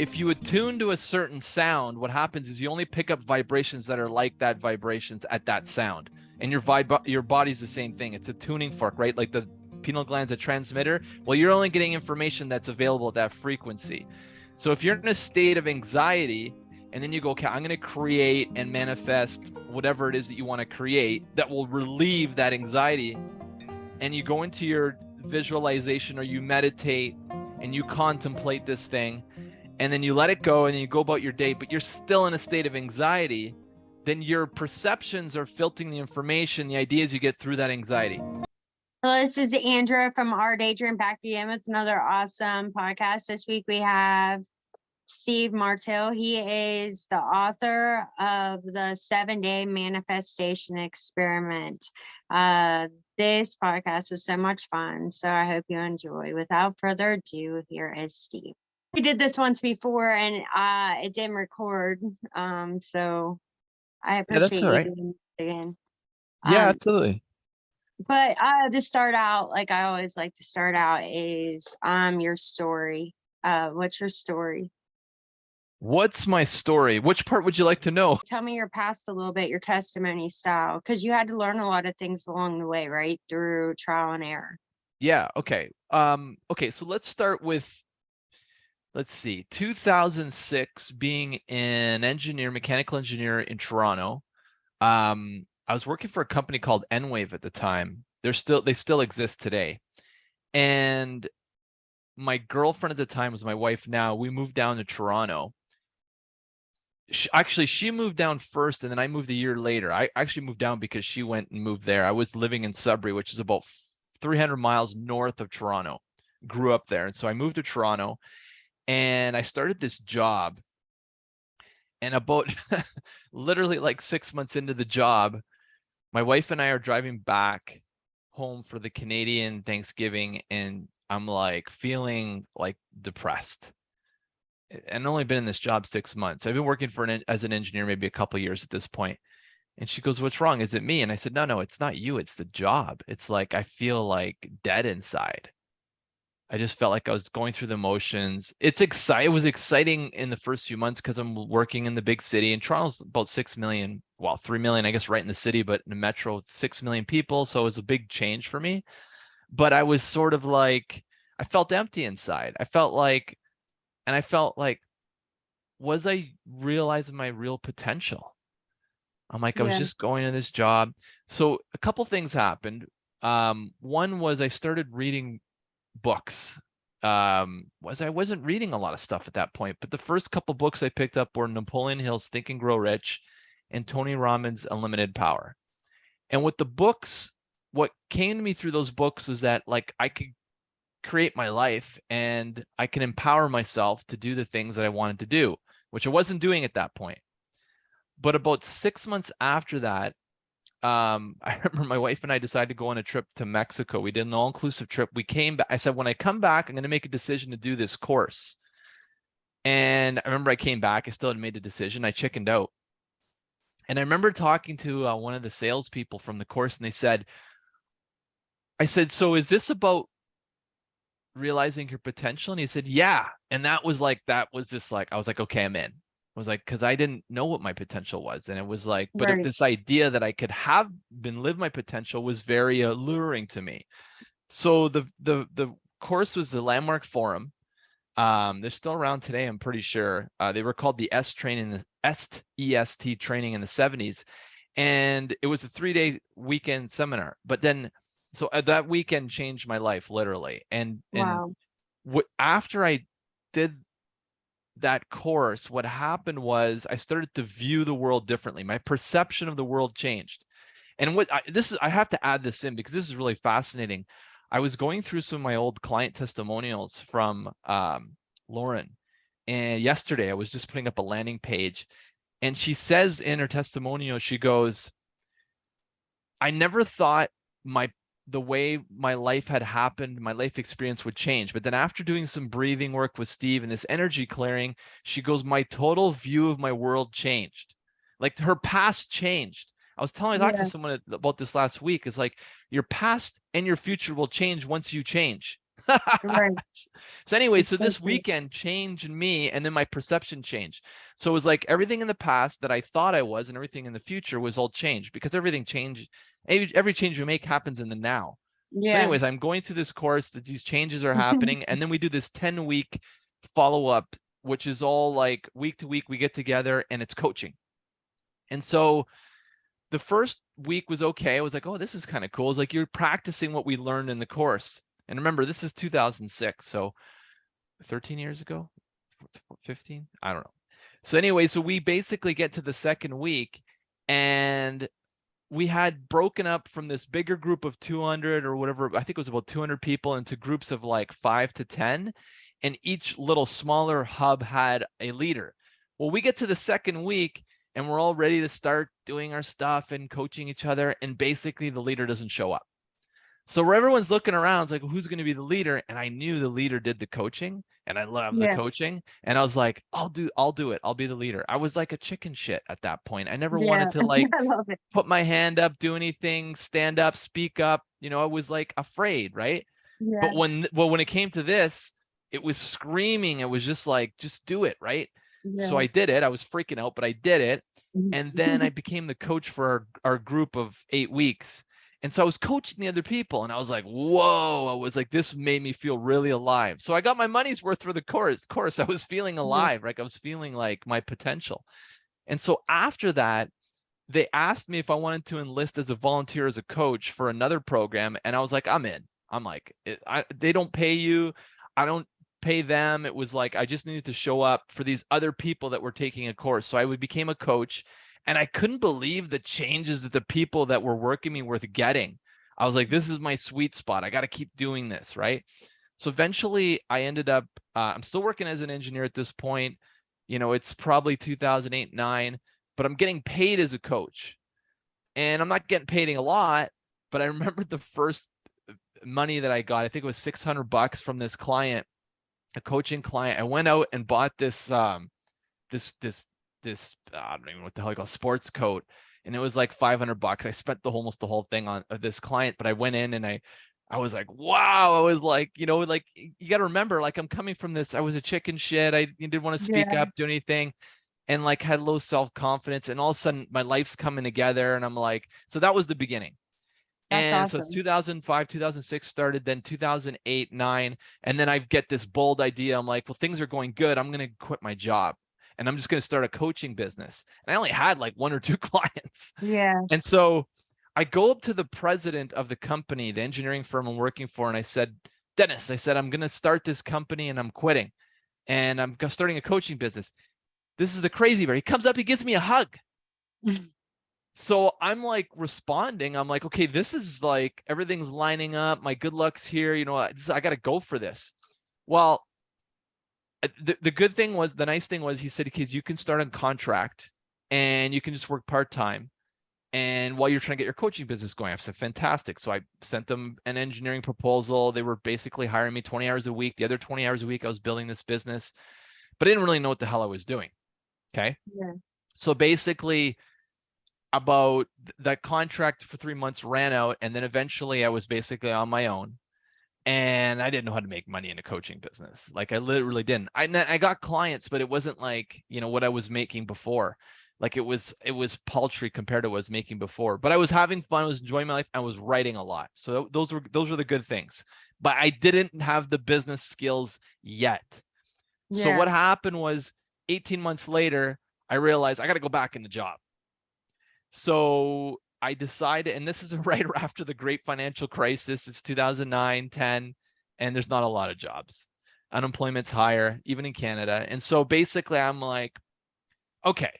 if you attune to a certain sound, what happens is you only pick up vibrations that are like that vibrations at that sound. And your body's the same thing. It's a tuning fork, right? Like the pineal gland's a transmitter. Well, you're only getting information that's available at that frequency. So if you're in a state of anxiety and then you go, okay, I'm going to create and manifest whatever it is that you want to create that will relieve that anxiety, and you go into your visualization or you meditate and you contemplate this thing, and then you let it go and then you go about your day, but you're still in a state of anxiety, then your perceptions are filtering the information, the ideas you get through that anxiety. Hello, this is Andrea from OurDayDream back again with another awesome podcast. This week we have Steve Martile. He is the author of the 7-Day Manifestation Experiment. This podcast was so much fun, so I hope you enjoy. Without further ado, here is Steve. We did this once before and it didn't record, so I appreciate you doing it again. Yeah, absolutely. But to start out, like I always like to start out, is your story. What's your story? What's my story? Which part would you like to know? Tell me your past a little bit, your testimony style, because you had to learn a lot of things along the way, right? Through trial and error. Yeah. Okay. So let's start with, let's see, 2006, being an mechanical engineer in Toronto. I was working for a company called N-Wave at the time. They still exist today. And my girlfriend at the time was my wife now. We moved down to Toronto. She moved down first, and then I moved a year later. I actually moved down because she went and moved there. I was living in Sudbury, which is about 300 miles north of Toronto. Grew up there. And so I moved to Toronto and I started this job. And about literally like 6 months into the job, my wife and I are driving back home for the Canadian Thanksgiving, and I'm like feeling like depressed. And I've only been in this job 6 months. I've been working as an engineer maybe a couple of years at this point. And she goes, "What's wrong? Is it me?" And I said, no, it's not you. It's the job. It's like I feel like dead inside. I just felt like I was going through the motions. It was exciting in the first few months because I'm working in the big city, and Toronto's about 6 million, well, 3 million, I guess, right in the city, but in the metro, 6 million people. So it was a big change for me. But I was sort of like, I felt empty inside. I felt like, was I realizing my real potential? I'm like, I was just going to this job. So a couple things happened. One was I started reading books. I wasn't reading a lot of stuff at that point, but the first couple books I picked up were Napoleon Hill's Think and Grow Rich and Tony Robbins' Unlimited Power. And what came to me through those books was that like I could create my life and I can empower myself to do the things that I wanted to do, which I wasn't doing at that point. But about 6 months after that, I remember my wife and I decided to go on a trip to Mexico. We did an all-inclusive trip. We came back. I said, when I come back, I'm going to make a decision to do this course. And I remember I came back. I still hadn't made the decision. I chickened out. And I remember talking to one of the salespeople from the course, and I said, so is this about realizing your potential? And he said, yeah. And that was just like, I was like, okay, I'm in. I was like, because I didn't know what my potential was. And it was like, but this idea that I could live my potential was very alluring to me. So the course was the Landmark Forum. They're still around today, I'm pretty sure. They were called the EST training in the 70s. And it was a 3-day weekend seminar. But then, so that weekend changed my life, literally. And after I did that course, what happened was I started to view the world differently. My perception of the world changed. And I have to add this in because this is really fascinating. I was going through some of my old client testimonials from Lauren, and yesterday I was just putting up a landing page, and she says in her testimonial, she goes, I never thought the way my life had happened, my life experience would change. But then after doing some breathing work with Steve and this energy clearing, she goes, my total view of my world changed. Like her past changed. I talked to someone about this last week. It's like your past and your future will change once you change. Right. So anyway, It's so so this true. weekend changed me, and then my perception changed. So it was like everything in the past that I thought I was and everything in the future was all changed, because everything changed. Every change we make happens in the now. So Yeah. anyways, I'm going through this course that these changes are happening. And then we do this 10-week follow-up, which is all like week to week we get together and it's coaching. And so the first week was okay. I was like, oh, this is kind of cool. It's like you're practicing what we learned in the course. And remember, this is 2006. So 13 years ago, 15, I don't know. So anyway, so we basically get to the second week, and we had broken up from this bigger group of 200 or whatever. I think it was about 200 people into groups of like 5 to 10. And each little smaller hub had a leader. Well, we get to the second week and we're all ready to start doing our stuff and coaching each other. And basically the leader doesn't show up. So where everyone's looking around, it's like, who's going to be the leader? And I knew the leader did the coaching, and I love the Yeah. coaching. And I was like, I'll do it. I'll be the leader. I was like a chicken shit at that point. I never Yeah. wanted to like I love it. put my hand up, do anything, stand up, speak up. I was like afraid, right? Yeah. But when it came to this, it was screaming. It was just like, just do it, right? So Yeah. I did it. I was freaking out, but I did it. And then I became the coach for our group of 8 weeks. And so I was coaching the other people, and I was like, whoa, I was like, this made me feel really alive. So I got my money's worth for the course. I was feeling Yeah. alive. Like I was feeling like my potential. And so after that, they asked me if I wanted to enlist as a volunteer, as a coach for another program. And I was like, I'm in. I'm like, they don't pay you. I don't pay them. It was like, I just needed to show up for these other people that were taking a course. So I became a coach, and I couldn't believe the changes that the people that were working me were getting. I was like, this is my sweet spot. I got to keep doing this. Right. So eventually I ended up, I'm still working as an engineer at this point. It's probably 2008, 9, but I'm getting paid as a coach, and I'm not getting paid a lot. But I remember the first money that I got, I think it was $600 from this client, a coaching client. I went out and bought this I don't even know what the hell you call sports coat, and it was like $500. I spent almost the whole thing on this client, but I went in and I was like, wow. I was like, like you got to remember, like I'm coming from this. I was a chicken shit. I didn't want to speak Yeah. up, do anything, and like had low self-confidence. And all of a sudden my life's coming together, and I'm like, so that was the beginning. That's And so it's awesome. 2005, 2006 started, then 2008, 9. And then I get this bold idea. I'm like, well, things are going good. I'm going to quit my job, and I'm just going to start a coaching business. And I only had like 1 or 2 clients. Yeah. And so I go up to the president of the company, the engineering firm I'm working for. And I said, Dennis, I said, I'm going to start this company and I'm quitting, and I'm starting a coaching business. This is the crazy part. He comes up, he gives me a hug. So I'm like responding. I'm like, okay, this is like everything's lining up. My good luck's here. I got to go for this. Well, the good thing was, the nice thing was, he said, because you can start on contract and you can just work part-time. And while you're trying to get your coaching business going, I said, fantastic. So I sent them an engineering proposal. They were basically hiring me 20 hours a week. The other 20 hours a week, I was building this business, but I didn't really know what the hell I was doing. Okay. Yeah. So basically, about that contract for 3 months ran out, and then eventually I was basically on my own, and I didn't know how to make money in a coaching business. Like I literally didn't. I got clients, but it wasn't like, what I was making before. Like it was paltry compared to what I was making before, but I was having fun. I was enjoying my life. I was writing a lot. So those were the good things, but I didn't have the business skills yet. So Yeah. what happened was 18 months later, I realized I got to go back in the job. So I decided, and this is right after the great financial crisis. It's 2009, 10, and there's not a lot of jobs. Unemployment's higher, even in Canada. And so basically I'm like, okay,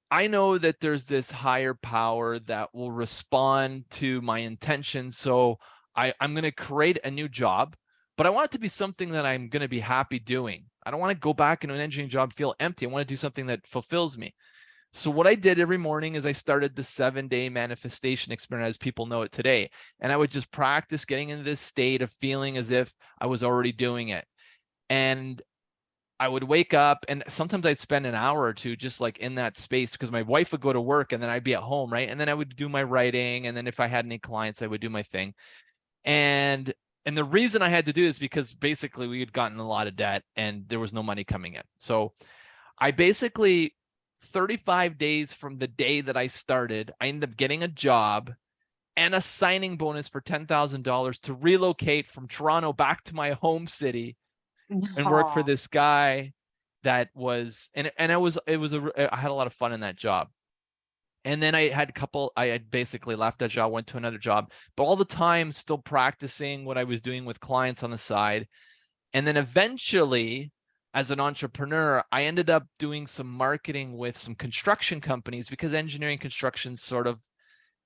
I know that there's this higher power that will respond to my intention. So I'm going to create a new job, but I want it to be something that I'm going to be happy doing. I don't want to go back into an engineering job, feel empty. I want to do something that fulfills me. So what I did every morning is I started the 7-day manifestation experiment, as people know it today. And I would just practice getting into this state of feeling as if I was already doing it. And I would wake up, and sometimes I'd spend an hour or two just like in that space, because my wife would go to work and then I'd be at home, right? And then I would do my writing. And then if I had any clients, I would do my thing. And And the reason I had to do this because basically we had gotten a lot of debt and there was no money coming in. So I basically 35 days from the day that I started, I ended up getting a job and a signing bonus for $10,000 to relocate from Toronto back to my home city and work for Aw. this guy that was, I had a lot of fun in that job. And then I had basically left that job, went to another job, but all the time still practicing what I was doing with clients on the side. And then eventually, as an entrepreneur, I ended up doing some marketing with some construction companies because engineering construction sort of,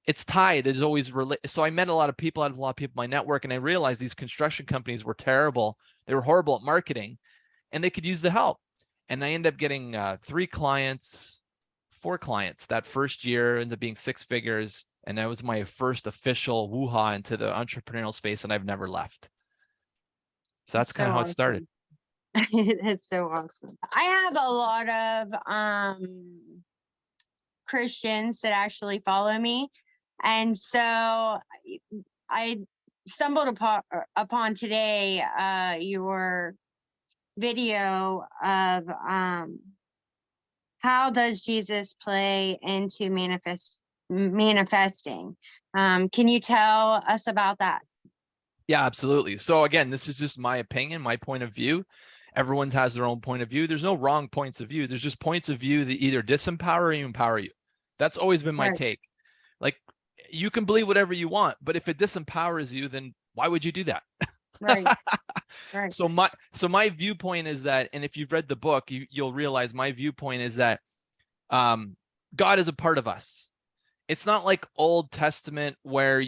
it's tied. There's always so I met a lot of people, I had a lot of people in my network, and I realized these construction companies were terrible. They were horrible at marketing, and they could use the help. And I ended up getting 4 clients that first year, ended up being 6 figures. And that was my first official woo-ha into the entrepreneurial space, and I've never left. So that's kind of how it started. It's so awesome. I have a lot of Christians that actually follow me. And so I stumbled upon today your video of how does Jesus play into manifesting. Can you tell us about that? Yeah, absolutely. So again, this is just my opinion, my point of view. Everyone has their own point of view. There's no wrong points of view. There's just points of view that either disempower or empower you. That's always been my take. Like, you can believe whatever you want, but if it disempowers you, then why would you do that? Right. Right. So my viewpoint is that, and if you've read the book, you'll realize my viewpoint is that God is a part of us. It's not like Old Testament where,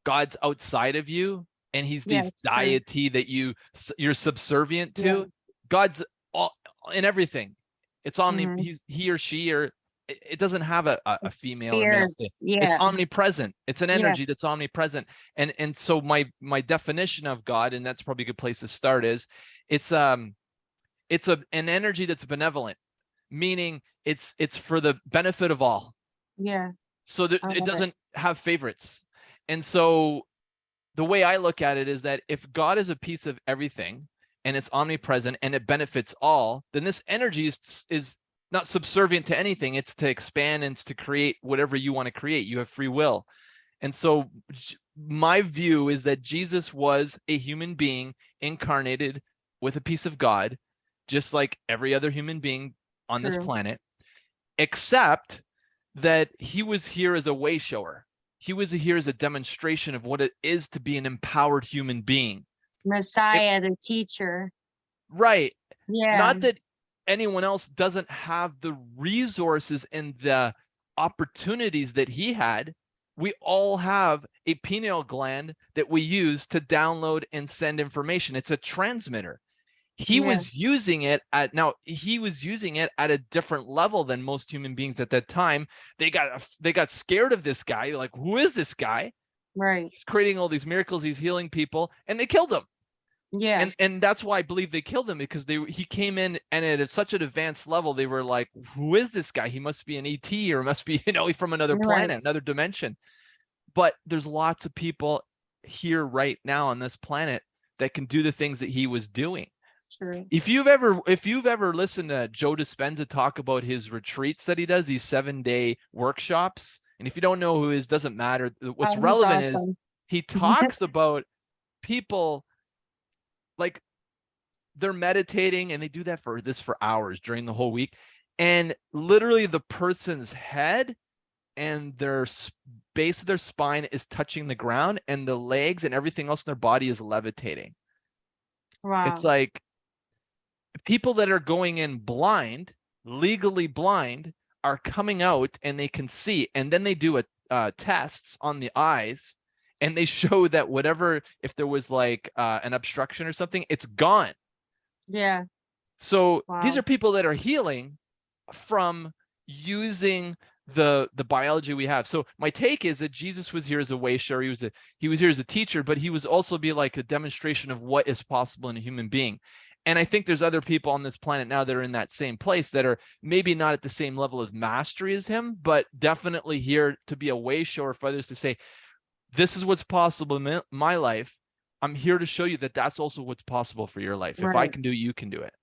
God's outside of you and he's this deity that you're subservient to. Yeah. God's all in everything. It's he or she, or it doesn't have a female or male state. Yeah. It's omnipresent. It's an energy that's omnipresent. And so my definition of God, and that's probably a good place to start, is it's an energy that's benevolent, meaning it's for the benefit of all. Yeah. So that it doesn't have favorites. And so the way I look at it is that if God is a piece of everything and it's omnipresent and it benefits all, then this energy is not subservient to anything. It's to expand and it's to create whatever you want to create. You have free will. And so my view is that Jesus was a human being incarnated with a piece of God, just like every other human being on this planet, except that he was here as a way shower. He was here as a demonstration of what it is to be an empowered human being. Messiah, the teacher. Right. Yeah. Not that anyone else doesn't have the resources and the opportunities that he had. We all have a pineal gland that we use to download and send information. It's a transmitter. He was using it at a different level than most human beings at that time. They got scared of this guy. Like, who is this guy? Right. He's creating all these miracles. He's healing people, and they killed him. Yeah. And that's why I believe they killed him, because he came in and at such an advanced level, they were like, who is this guy? He must be an ET, or must be, from another planet, another dimension. But there's lots of people here right now on this planet that can do the things that he was doing. True. If you've ever listened to Joe Dispenza talk about his retreats that he does, these 7-day workshops, and if you don't know who he is, doesn't matter. What's relevant is he talks about people like they're meditating and they do that for hours during the whole week, and literally the person's head and their base of their spine is touching the ground, and the legs and everything else in their body is levitating. Wow. It's like people that are going in blind, legally blind, are coming out and they can see, and then they do tests on the eyes, and they show that whatever, if there was like an obstruction or something, it's gone. Yeah. So these are people that are healing from using the biology we have. So my take is that Jesus was here as a way shower. He was here as a teacher, but he was also be like a demonstration of what is possible in a human being. And I think there's other people on this planet now that are in that same place, that are maybe not at the same level of mastery as him, but definitely here to be a way shower for others, to say, this is what's possible in my life. I'm here to show you that that's also what's possible for your life. If I Right. can do it, you can do it.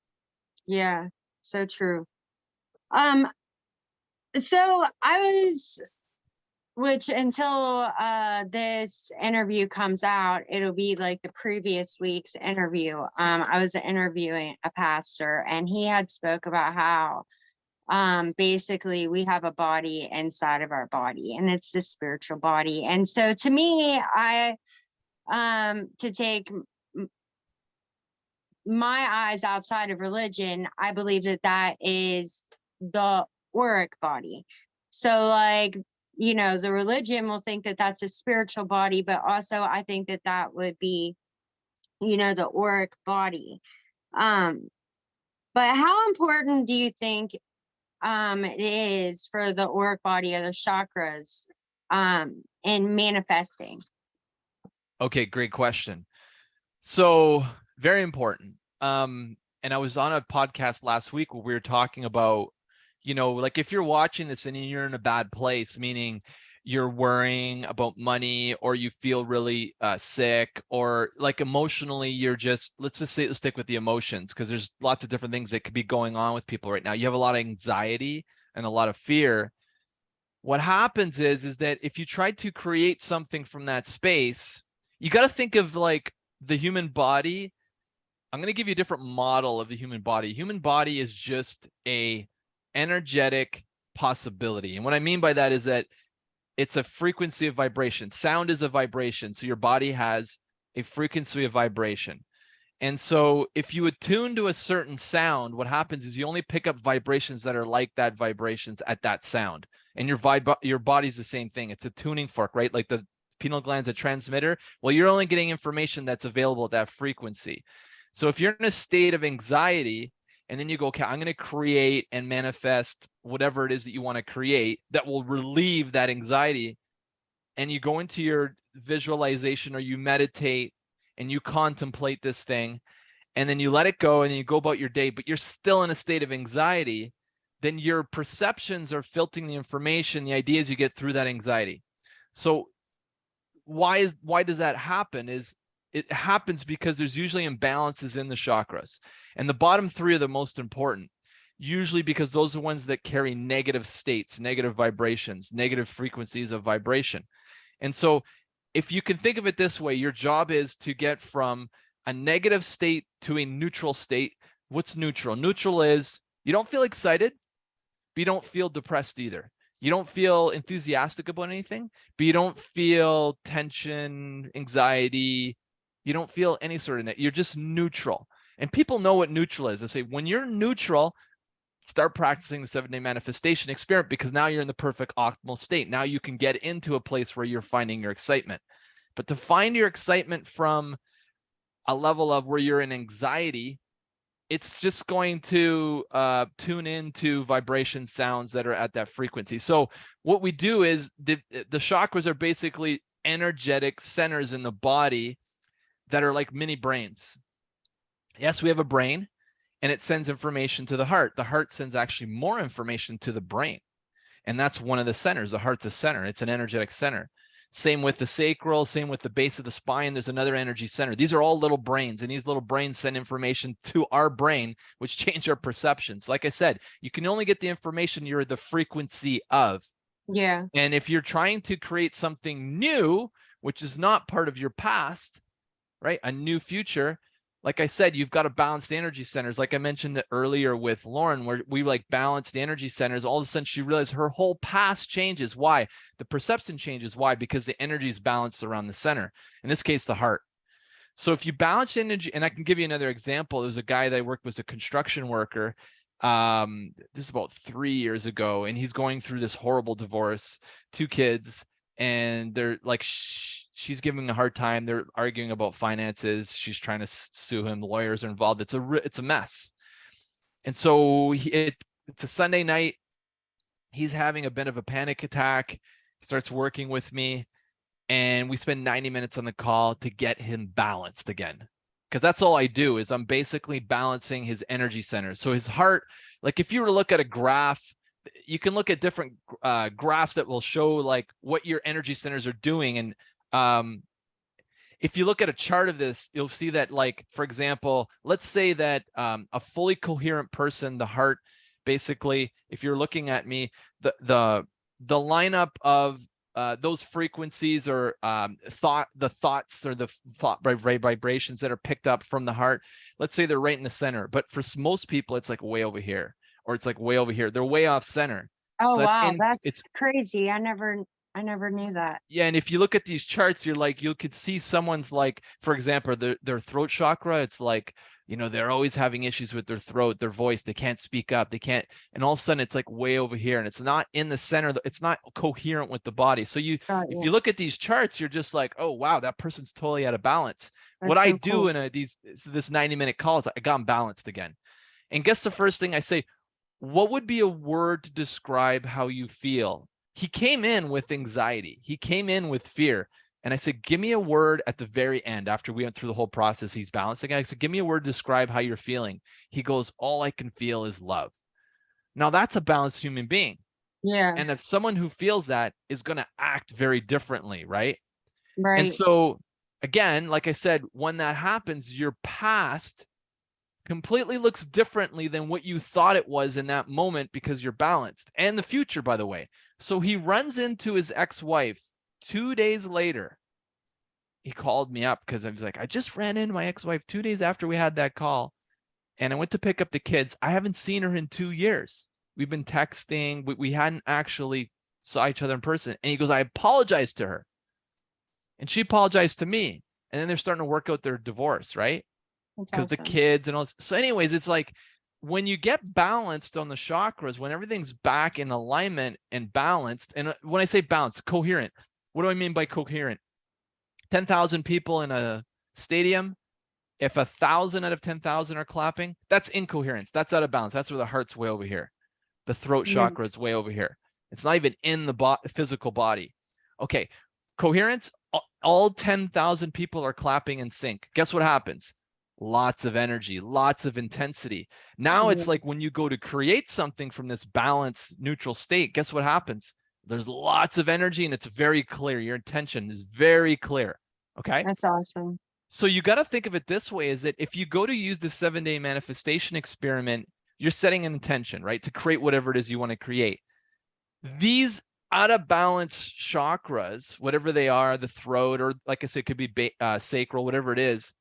Yeah. So true. So I was, which until this interview comes out, it'll be like the previous week's interview. I was interviewing a pastor, and he had spoke about how basically we have a body inside of our body, and it's the spiritual body. And so to me, I to take my eyes outside of religion, I believe that that is the auric body. So like, you know, the religion will think that that's a spiritual body, but also I think that that would be, you know, the auric body. um but how important do you think it is for the auric body or the chakras in manifesting? Okay, great question. So very important. And I was on a podcast last week where we were talking about, you know, like if you're watching this and you're in a bad place, meaning you're worrying about money, or you feel really sick, or like emotionally you're just, let's stick with the emotions, because there's lots of different things that could be going on with people right now. You have a lot of anxiety and a lot of fear. What happens is that if you try to create something from that space, you got to think of like the human body. I'm going to give you a different model of the human body. Human body is just a energetic possibility. And what I mean by that is that it's a frequency of vibration. Sound is a vibration. So your body has a frequency of vibration. And so if you attune to a certain sound, what happens is you only pick up vibrations that are like that vibrations at that sound. And your body's the same thing. It's a tuning fork, right? Like the pineal gland's a transmitter. Well, you're only getting information that's available at that frequency. So if you're in a state of anxiety, and then you go, okay, I'm going to create and manifest whatever it is that you want to create that will relieve that anxiety, and you go into your visualization or you meditate and you contemplate this thing, and then you let it go and then you go about your day, but you're still in a state of anxiety, then your perceptions are filtering the information, the ideas you get through that anxiety. So why does that happen? Is it happens because there's usually imbalances in the chakras, and the bottom three are the most important, usually because those are the ones that carry negative states, negative vibrations, negative frequencies of vibration. And so if you can think of it this way, your job is to get from a negative state to a neutral state. What's neutral? Neutral is you don't feel excited, but you don't feel depressed either. You don't feel enthusiastic about anything, but you don't feel tension, anxiety. You don't feel any sort of that. You're just neutral. And people know what neutral is. They say, when you're neutral, start practicing the 7-day manifestation experiment, because now you're in the perfect optimal state. Now you can get into a place where you're finding your excitement. But to find your excitement from a level of where you're in anxiety, it's just going to tune into vibration sounds that are at that frequency. So what we do is the chakras are basically energetic centers in the body that are like mini brains. Yes, we have a brain, and it sends information to the heart. The heart sends actually more information to the brain. And that's one of the centers. The heart's a center. It's an energetic center. Same with the sacral, same with the base of the spine. There's another energy center. These are all little brains, and these little brains send information to our brain, which change our perceptions. Like I said, you can only get the information you're the frequency of. Yeah. And if you're trying to create something new, which is not part of your past, right? A new future, like I said, you've got to balance the energy centers. Like I mentioned earlier with Lauren, where we like balance the energy centers. All of a sudden she realized her whole past changes. Why? The perception changes. Why? Because the energy is balanced around the center. In this case, the heart. So if you balance energy, and I can give you another example. There was a guy that I worked with, was a construction worker. This is about 3 years ago, and he's going through this horrible divorce, 2 kids, and they're like, she's giving him a hard time. They're arguing about finances. She's trying to sue him. The lawyers are involved. It's a mess. And so it's a Sunday night. He's having a bit of a panic attack. He starts working with me, and we spend 90 minutes on the call to get him balanced again. Because that's all I do, is I'm basically balancing his energy centers. So his heart, like if you were to look at a graph, you can look at different graphs that will show like what your energy centers are doing. And if you look at a chart of this, you'll see that, like, for example, let's say that a fully coherent person, the heart, basically, if you're looking at me, the lineup of those frequencies or the thoughts or the thought vibrations that are picked up from the heart, let's say they're right in the center. But for most people, it's like way over here, or it's like way over here. They're way off center. Oh, So wow. That's it's crazy. I never knew that. yeah, and if you look at these charts, you're like, you could see someone's, like, for example, their throat chakra, it's like, they're always having issues with their throat, their voice, they can't speak up, they can't, and all of a sudden it's like way over here, and it's not in the center, it's not coherent with the body. So if you look at these charts, you're just like, oh wow, that person's totally out of balance. That's What I so do cool. in this 90-minute call is I got them balanced again. And guess the first thing I say, what would be a word to describe how you feel? He came in with anxiety. He came in with fear. And I said, give me a word at the very end after we went through the whole process. He's balancing. I said, give me a word to describe how you're feeling. He goes, all I can feel is love. Now that's a balanced human being. Yeah. And if someone who feels that is going to act very differently, right? Right. And so again, like I said, when that happens, your past completely looks differently than what you thought it was in that moment because you're balanced. And the future, by the way. So he runs into his ex-wife 2 days later. He called me up because I was like, I just ran into my ex-wife 2 days after we had that call. And I went to pick up the kids. I haven't seen her in 2 years. We've been texting. We hadn't actually saw each other in person. And he goes, I apologized to her. And she apologized to me. And then they're starting to work out their divorce, right? Because awesome. The kids and all. So anyways, it's like when you get balanced on the chakras, when everything's back in alignment and balanced, and when I say balanced, coherent, what do I mean by coherent? 10,000 people in a stadium, if 1,000 out of 10,000 are clapping, that's incoherence. That's out of balance. That's where the heart's way over here. The throat chakra is way over here. It's not even in the physical body. Okay, coherence, all 10,000 people are clapping in sync. Guess what happens? Lots of energy, lots of intensity. Now it's like when you go to create something from this balanced, neutral state, guess what happens? There's lots of energy and it's very clear. Your intention is very clear. Okay. That's awesome. So you got to think of it this way, is that if you go to use the 7-day manifestation experiment, you're setting an intention, right? To create whatever it is you want to create. These out of balance chakras, whatever they are, the throat, or like I said, it could be sacral, whatever it is,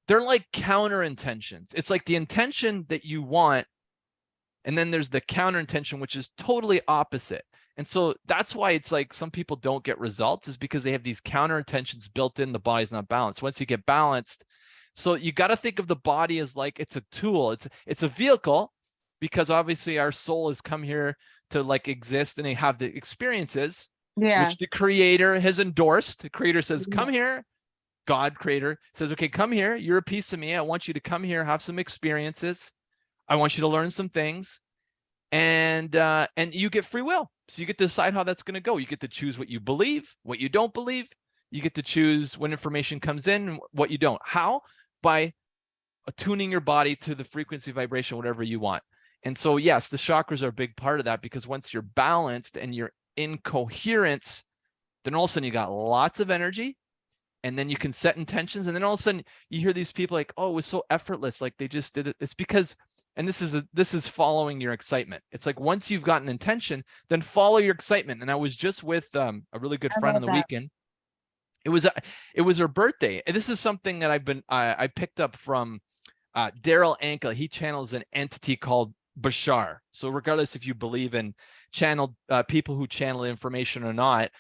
they're like counter intentions. It's like the intention that you want, and then there's the counter intention, which is totally opposite. And so that's why it's like some people don't get results, is because they have these counter intentions built in. The body's not balanced. Once you get balanced, so you got to think of the body as like it's a tool. It's a vehicle, because obviously our soul has come here to like exist and they have the experiences, which the creator has endorsed. The creator says, come here. God, creator, says, okay, come here. You're a piece of me. I want you to come here, have some experiences. I want you to learn some things. And you get free will. So you get to decide how that's going to go. You get to choose what you believe, what you don't believe. You get to choose when information comes in, what you don't. How? By attuning your body to the frequency, vibration, whatever you want. And so, yes, the chakras are a big part of that, because once you're balanced and you're in coherence, then all of a sudden you got lots of energy. And then you can set intentions, and then all of a sudden you hear these people like, oh, it was so effortless, like they just did it. It's because, and this is following your excitement. It's like once you've got an intention, then follow your excitement. And I was just with a really good friend on the weekend. It was her birthday. And this is something that I picked up from Daryl Anka. He channels an entity called Bashar. So regardless if you believe in people who channel information or not,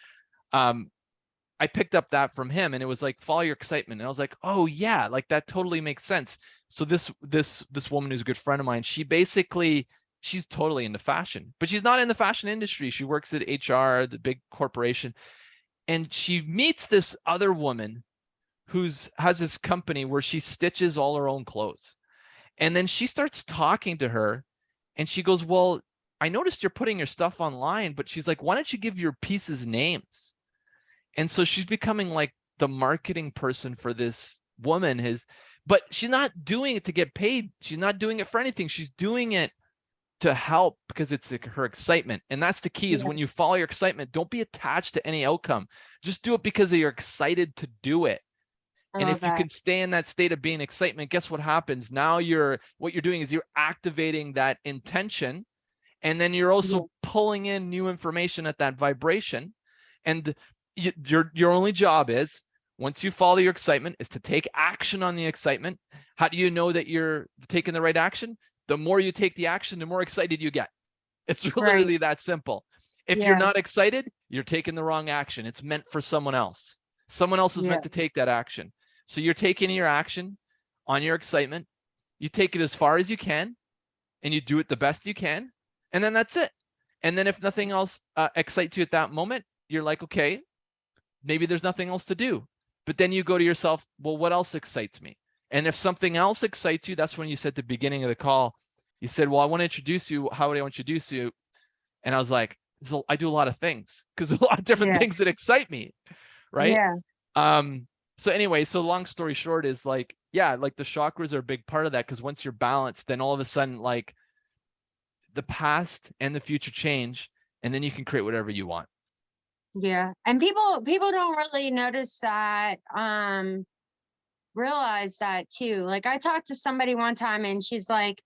I picked up that from him, and it was like, follow your excitement. And I was like, oh yeah, like that totally makes sense. So this woman who's a good friend of mine, she's totally into fashion, but she's not in the fashion industry. She works at HR, the big corporation. And she meets this other woman has this company where she stitches all her own clothes. And then she starts talking to her, and she goes, well, I noticed you're putting your stuff online, but she's like, why don't you give your pieces names? And so she's becoming like the marketing person for this woman, but she's not doing it to get paid. She's not doing it for anything. She's doing it to help because it's like her excitement. And that's the key, is when you follow your excitement, don't be attached to any outcome. Just do it because you're excited to do it. I And love if you that. can stay in that state of being excitement, guess what happens? Now what you're doing is you're activating that intention, and then you're also pulling in new information at that vibration. And your only job is, once you follow your excitement, is to take action on the excitement. How do you know that you're taking the right action? The more you take the action, the more excited you get. It's literally that simple. If you're not excited, you're taking the wrong action. It's meant for someone else. Someone else is meant to take that action. So you're taking your action on your excitement. You take it as far as you can, and you do it the best you can. And then that's it. And then if nothing else excites you at that moment, you're like, okay, maybe there's nothing else to do. But then you go to yourself, well, what else excites me? And if something else excites you, that's when you said at the beginning of the call, you said, well, I want to introduce you. How would I introduce you? And I was like, so I do a lot of things, because there's a lot of different things that excite me. Right. So anyway, so long story short is like, yeah, like the chakras are a big part of that, because once you're balanced, then all of a sudden, like, the past and the future change, and then you can create whatever you want. Yeah. And people don't really notice that, realize that too. Like, I talked to somebody one time and she's like,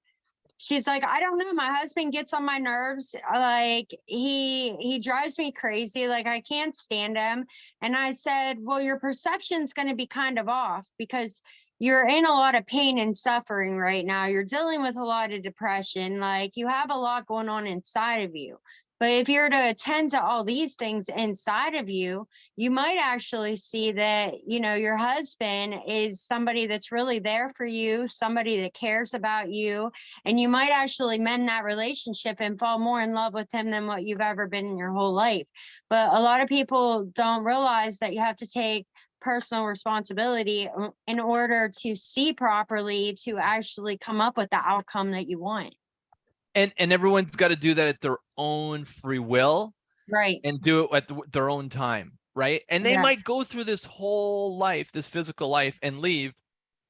I don't know, my husband gets on my nerves. Like, he drives me crazy. Like, I can't stand him. And I said, well, your perception's going to be kind of off, because you're in a lot of pain and suffering right now. You're dealing with a lot of depression. Like, you have a lot going on inside of you. But if you're to attend to all these things inside of you, you might actually see that, you know, your husband is somebody that's really there for you, somebody that cares about you, and you might actually mend that relationship and fall more in love with him than what you've ever been in your whole life. But a lot of people don't realize that you have to take personal responsibility in order to see properly, to actually come up with the outcome that you want. And everyone's got to do that at their own free will, right? And do it at their own time, right? And they might go through this whole life, this physical life, and leave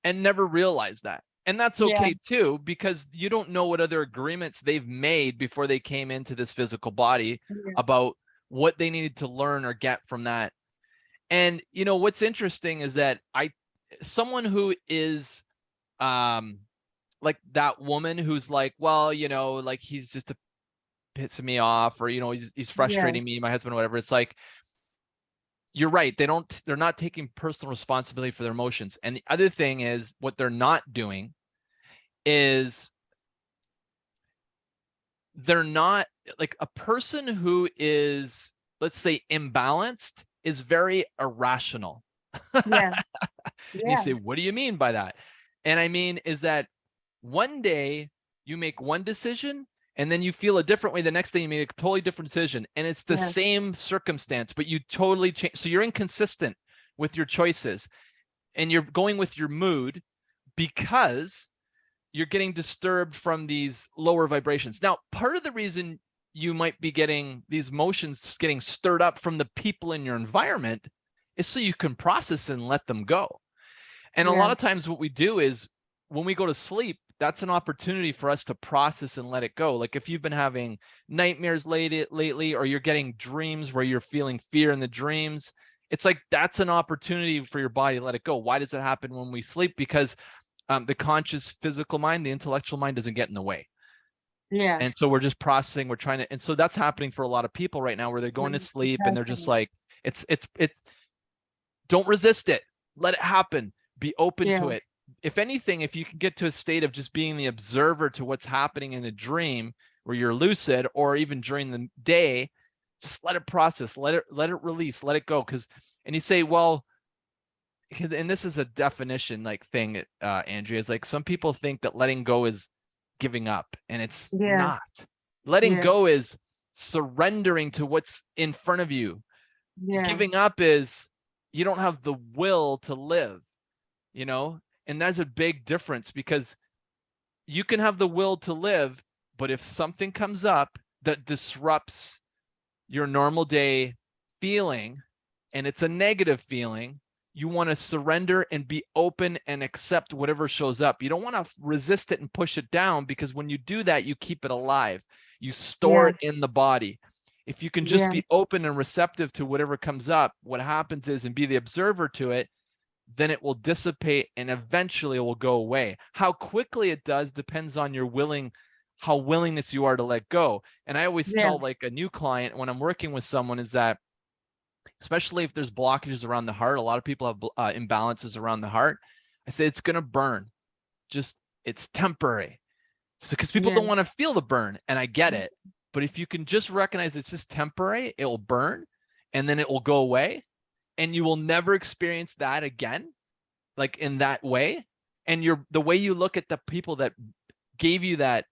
and never realize that. And that's okay too, because you don't know what other agreements they've made before they came into this physical body about what they needed to learn or get from that. And you know what's interesting is that someone who is like that woman who's like, well, you know, like, he's just pissing me off, or, you know, he's frustrating me, my husband, whatever. It's like, you're right. They're not taking personal responsibility for their emotions. And the other thing is, what they're not doing is, they're not, like, a person who is, let's say, imbalanced is very irrational. And you say, what do you mean by that? And I mean is that one day you make one decision, and then you feel a different way the next day, you make a totally different decision, and it's the same circumstance, but you totally change. So you're inconsistent with your choices, and you're going with your mood, because you're getting disturbed from these lower vibrations. Now, part of the reason you might be getting these emotions getting stirred up from the people in your environment is so you can process and let them go. And a lot of times what we do is, when we go to sleep, that's an opportunity for us to process and let it go. Like, if you've been having nightmares lately, or you're getting dreams where you're feeling fear in the dreams, it's like, that's an opportunity for your body to let it go. Why does it happen when we sleep? Because the conscious physical mind, the intellectual mind, doesn't get in the way. And so we're just processing, we're trying to, and so that's happening for a lot of people right now, where they're going to sleep and they're just like, it's, don't resist it. Let it happen. Be open to it. If anything, if you can get to a state of just being the observer to what's happening in a dream, where you're lucid, or even during the day, just let it process, let it release, let it go. And you say, well, and this is a definition like thing, Andrea, is like, some people think that letting go is giving up, and it's not. Letting go is surrendering to what's in front of you. Giving up is, you don't have the will to live, you know? And that's a big difference, because you can have the will to live, but if something comes up that disrupts your normal day feeling, and it's a negative feeling, you want to surrender and be open and accept whatever shows up. You don't want to resist it and push it down, because when you do that, you keep it alive. You store it in the body. If you can just be open and receptive to whatever comes up, what happens is, and be the observer to it, then it will dissipate and eventually it will go away. How quickly it does depends on how willingness you are to let go. And I always tell like a new client when I'm working with someone is that, especially if there's blockages around the heart, a lot of people have imbalances around the heart. I say it's going to burn. It's temporary. So because people don't want to feel the burn, and I get it. But if you can just recognize it's just temporary, it will burn and then it will go away and you will never experience that again, like in that way. And the way you look at the people that gave you that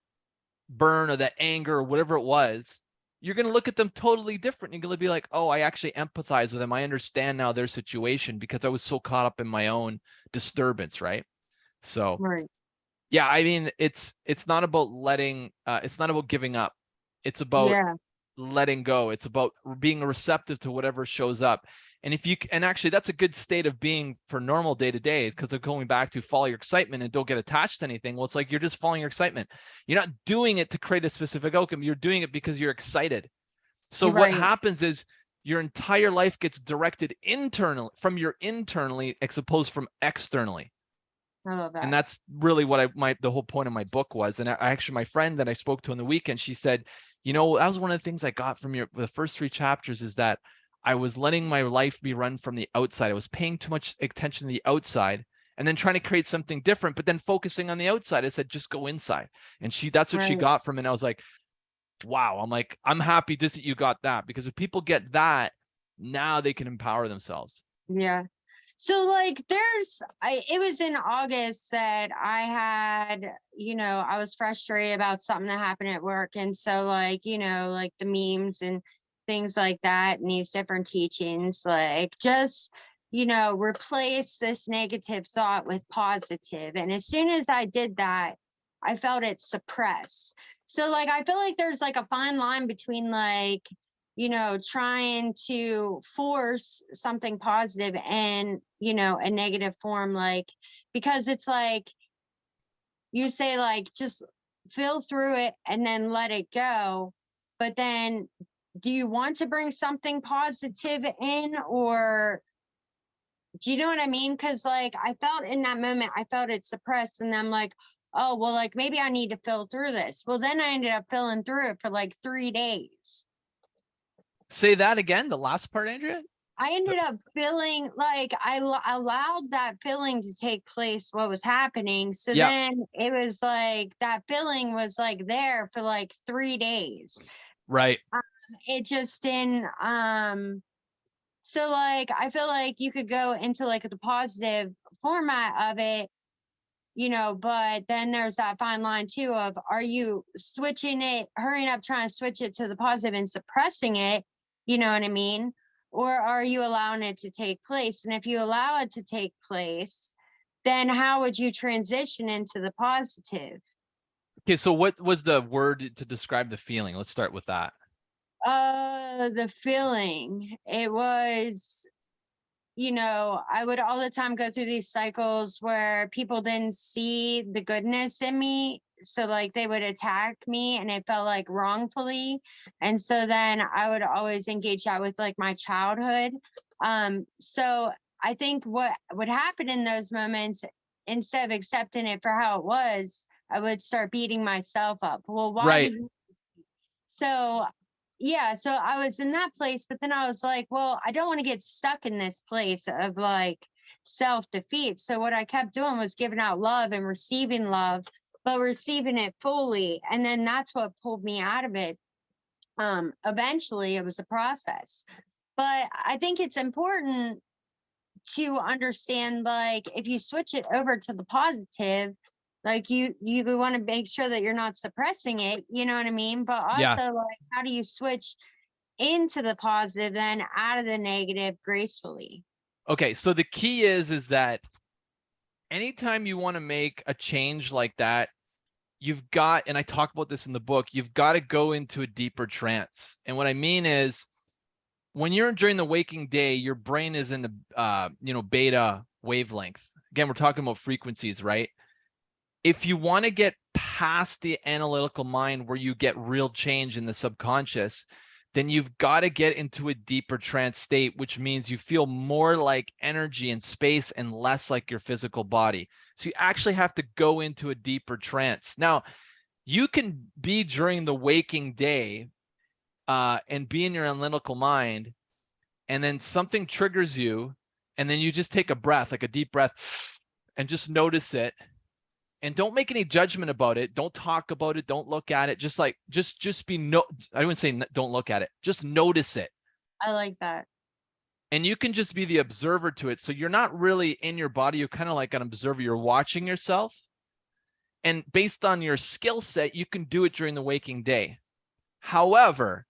burn or that anger or whatever it was, you're going to look at them totally different. You're going to be like, oh, I actually empathize with them. I understand now their situation because I was so caught up in my own disturbance. Right. So, yeah, I mean, it's not about it's not about giving up. It's about letting go. It's about being receptive to whatever shows up. And actually that's a good state of being for normal day to day, because they're going back to follow your excitement and don't get attached to anything. Well, it's like you're just following your excitement. You're not doing it to create a specific outcome. You're doing it because you're excited. So what happens is your entire life gets directed internally as opposed from externally. I love that. And that's really what the whole point of my book was. And actually my friend that I spoke to on the weekend, she said, that was one of the things I got from the first 3 chapters is that I was letting my life be run from the outside. I was paying too much attention to the outside and then trying to create something different, but then focusing on the outside. I said, just go inside. And that's what she got from it. And I was like, wow. I'm like, I'm happy just that you got that, because if people get that, now they can empower themselves. Yeah. So like it was in August that I had, I was frustrated about something that happened at work. And so like, like the memes and things like that and these different teachings, like just, replace this negative thought with positive. And as soon as I did that, I felt it suppress. So like, I feel like there's like a fine line between like, trying to force something positive and, a negative form, like, because it's like, you say like, just feel through it and then let it go. But then do you want to bring something positive in, or do you know what I mean? Cause like, I felt in that moment, I felt it suppressed and I'm like, oh, well, like maybe I need to feel through this. Well, then I ended up feeling through it for like 3 days. Say that again, the last part, Andrea. I ended up feeling like I allowed that feeling to take place, what was happening. So then it was like that feeling was like there for like 3 days. Right. It just didn't. So like, I feel like you could go into like the positive format of it, but then there's that fine line too of, are you switching it, hurrying up, trying to switch it to the positive and suppressing it? You know what I mean? Or are you allowing it to take place? And if you allow it to take place, then how would you transition into the positive? Okay, so what was the word to describe the feeling? Let's start with that. The feeling, it was, I would all the time go through these cycles where people didn't see the goodness in me. So like they would attack me and it felt like wrongfully. And so then I would always engage that with like my childhood. So I think what would happen in those moments, instead of accepting it for how it was, I would start beating myself up. Well, why? So I was in that place, but then I was like, well, I don't want to get stuck in this place of like self-defeat. So what I kept doing was giving out love and receiving love, but receiving it fully. And then that's what pulled me out of it. Eventually it was a process, but I think it's important to understand, like, if you switch it over to the positive, like you want to make sure that you're not suppressing it, you know what I mean? But also like, how do you switch into the positive then out of the negative gracefully? Okay, so the key is that anytime you want to make a change like that, you've got, and I talk about this in the book, you've got to go into a deeper trance. And what I mean is, when you're during the waking day, your brain is in the beta wavelength. Again, we're talking about frequencies, right? If you want to get past the analytical mind where you get real change in the subconscious, then you've got to get into a deeper trance state, which means you feel more like energy and space and less like your physical body. So you actually have to go into a deeper trance. Now, you can be during the waking day and be in your analytical mind, and then something triggers you, and then you just take a breath, like a deep breath, and just notice it. And don't make any judgment about it. Don't talk about it. Don't look at it. Just like, just be, I wouldn't say don't look at it. Just notice it. I like that. And you can just be the observer to it. So you're not really in your body. You're kind of like an observer. You're watching yourself. And based on your skill set, you can do it during the waking day. However,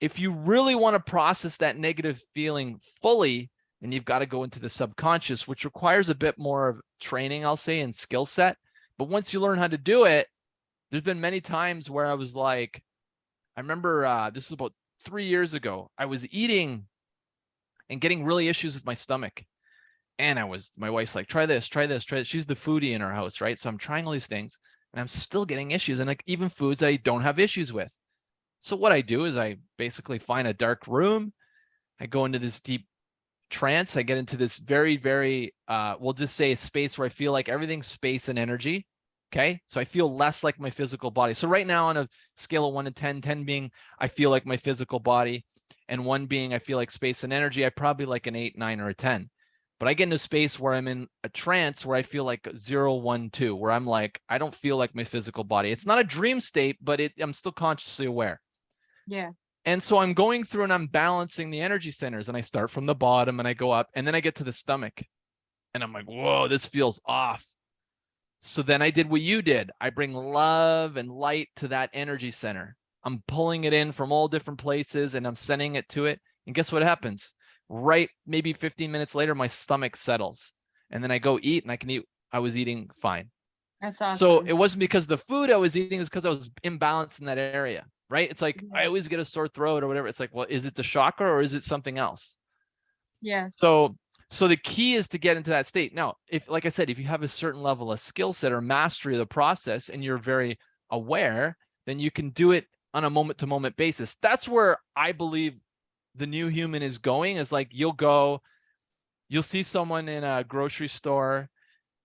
if you really want to process that negative feeling fully, then you've got to go into the subconscious, which requires a bit more of training, I'll say, and skill set. But once you learn how to do it, there's been many times where I was like, I remember this was about 3 years ago. I was eating and getting really issues with my stomach. And my wife's like, try this, try this, try this. She's the foodie in our house, right? So I'm trying all these things and I'm still getting issues, and like even foods that I don't have issues with. So what I do is I basically find a dark room. I go into this deep trance. I get into this very, very, we'll just say a space where I feel like everything's space and energy. Okay. So I feel less like my physical body. So right now on a scale of 1 to 10, 10 being, I feel like my physical body, and 1 being, I feel like space and energy, I probably like an 8, 9, or a 10. But I get into a space where I'm in a trance where I feel like 0, 1, 2, where I'm like, I don't feel like my physical body. It's not a dream state, but I'm still consciously aware. Yeah. And so I'm going through and I'm balancing the energy centers, and I start from the bottom and I go up, and then I get to the stomach and I'm like, whoa, this feels off. So then I did what you did. I bring love and light to that energy center. I'm pulling it in from all different places and I'm sending it to it. And guess what happens? Right, maybe 15 minutes later, my stomach settles, and then I go eat and I can eat. I was eating fine. That's awesome. So it wasn't because the food I was eating, is because I was imbalanced in that area, right? It's like, I always get a sore throat or whatever. It's like, well, is it the chakra or is it something else? Yeah. So the key is to get into that state. Now, if, like I said, if you have a certain level of skill set or mastery of the process and you're very aware, then you can do it on a moment to moment basis. That's where I believe the new human is going, is like, you'll see someone in a grocery store,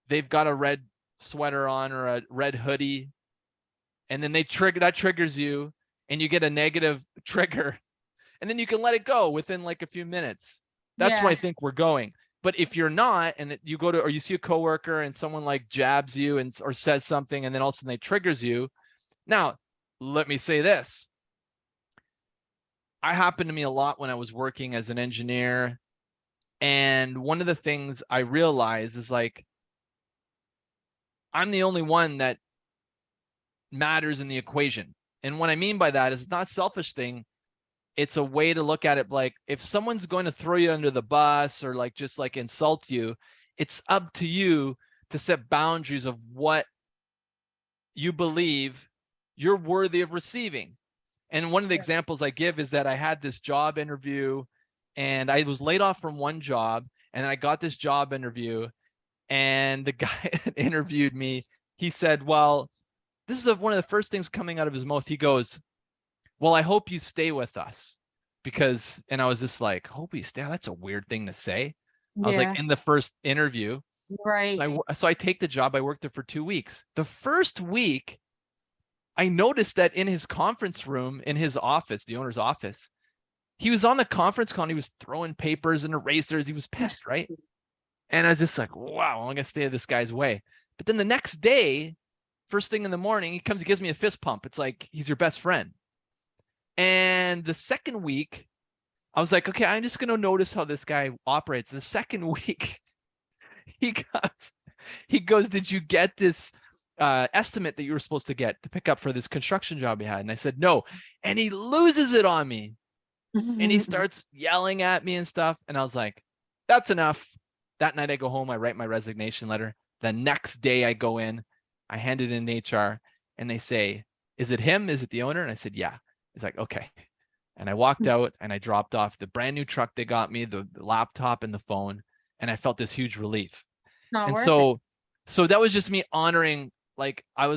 they've got a red sweater on or a red hoodie, and then that triggers you and you get a negative trigger, and then you can let it go within like a few minutes. That's where I think we're going. But if you're not, and you go to, or you see a coworker and someone like jabs you or says something, and then all of a sudden they triggers you. Now, let me say this. It happened to me a lot when I was working as an engineer. And one of the things I realized is like, I'm the only one that matters in the equation. And what I mean by that is, it's not a selfish thing. It's a way to look at it. Like, if someone's going to throw you under the bus or like just like insult you, it's up to you to set boundaries of what you believe you're worthy of receiving. And one of the examples I give is that I had this job interview and I was laid off from one job, and then I got this job interview, and the guy that interviewed me, he said, well, this is one of the first things coming out of his mouth. He goes, well, I hope you stay with us, because, and I was just like, hope you stay. That's a weird thing to say. I was like, in the first interview. Right. So I take the job. I worked there for 2 weeks. The first week, I noticed that in his conference room, in his office, the owner's office, he was on the conference call and he was throwing papers and erasers. He was pissed, right? And I was just like, wow, I'm gonna stay this guy's way. But then the next day, first thing in the morning, he comes, he gives me a fist pump. It's like, he's your best friend. And the second week, I was like, okay, I'm just gonna notice how this guy operates. The second week, he goes, did you get this estimate that you were supposed to get to pick up for this construction job he had? And I said, no. And he loses it on me. And he starts yelling at me and stuff. And I was like, that's enough. That night I go home, I write my resignation letter. The next day I go in, I hand it in HR, and they say, is it him? Is it the owner? And I said, yeah. He's like, okay. And I walked out and I dropped off the brand new truck they got me, the laptop and the phone. And I felt this huge relief. And so that was just me honoring, like I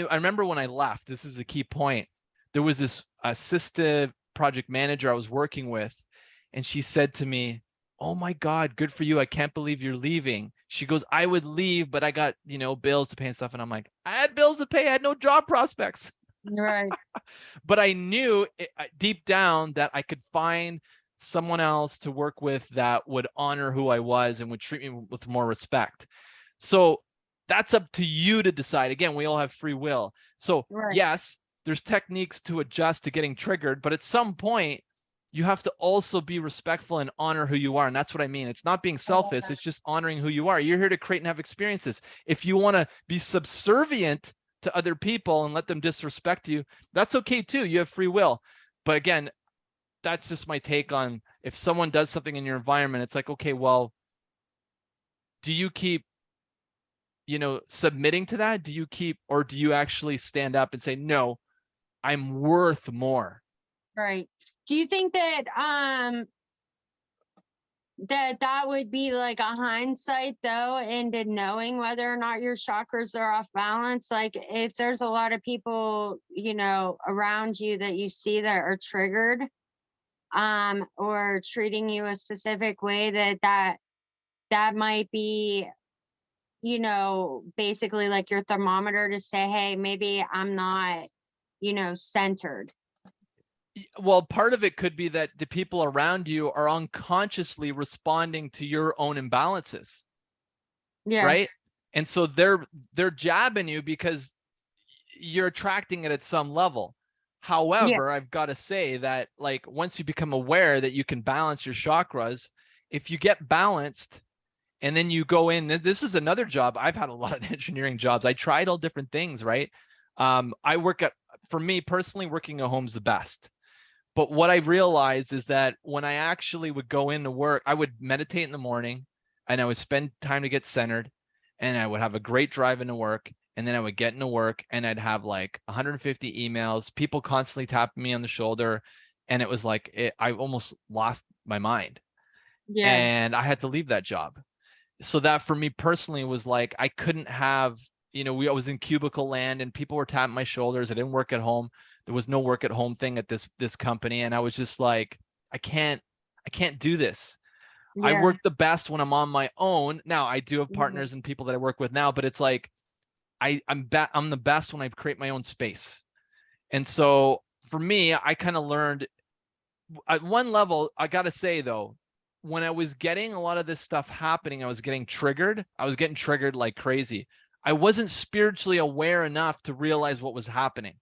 remember when I left, this is a key point. There was this assistive project manager I was working with, and she said to me, "Oh my God, good for you. I can't believe you're leaving." She goes, "I would leave, but I got, bills to pay and stuff." And I'm like, I had bills to pay. I had no job prospects. Right. But I knew deep down that I could find someone else to work with that would honor who I was and would treat me with more respect. So that's up to you to decide. Again, we all have free will. So Right. yes, there's techniques to adjust to getting triggered, but at some point you have to also be respectful and honor who you are. And that's what I mean. It's not being selfish. It's just honoring who you are. You're here to create and have experiences. If you want to be subservient to other people and let them disrespect you, that's okay too. You have free will. But again, that's just my take on, if someone does something in your environment, it's like, okay, well, do you keep, submitting to that? Or do you actually stand up and say, no, I'm worth more? Right. Do you think that that would be like a hindsight though, into knowing whether or not your chakras are off balance? Like if there's a lot of people, around you that you see that are triggered, or treating you a specific way, that might be, basically like your thermometer to say, hey, maybe I'm not, centered. Well, part of it could be that the people around you are unconsciously responding to your own imbalances. Yeah. Right. And so they're jabbing you because you're attracting it at some level. However, I've got to say that, like, once you become aware that you can balance your chakras, if you get balanced and then you go in, this is another job. I've had a lot of engineering jobs. I tried all different things, right? For me personally, working at home's the best. But what I realized is that when I actually would go into work, I would meditate in the morning and I would spend time to get centered, and I would have a great drive into work. And then I would get into work and I'd have like 150 emails, people constantly tapping me on the shoulder. And it was like, I almost lost my mind. Yeah. And I had to leave that job. So that for me personally was like, I couldn't have, I was in cubicle land and people were tapping my shoulders. I didn't work at home. There was no work at home thing at this company. And I was just like, I can't do this. Yeah. I work the best when I'm on my own. Now I do have partners and people that I work with now, but it's like, I'm the best when I create my own space. And so for me, I kind of learned at one level, I got to say though, when I was getting a lot of this stuff happening, I was getting triggered. I was getting triggered like crazy. I wasn't spiritually aware enough to realize what was happening.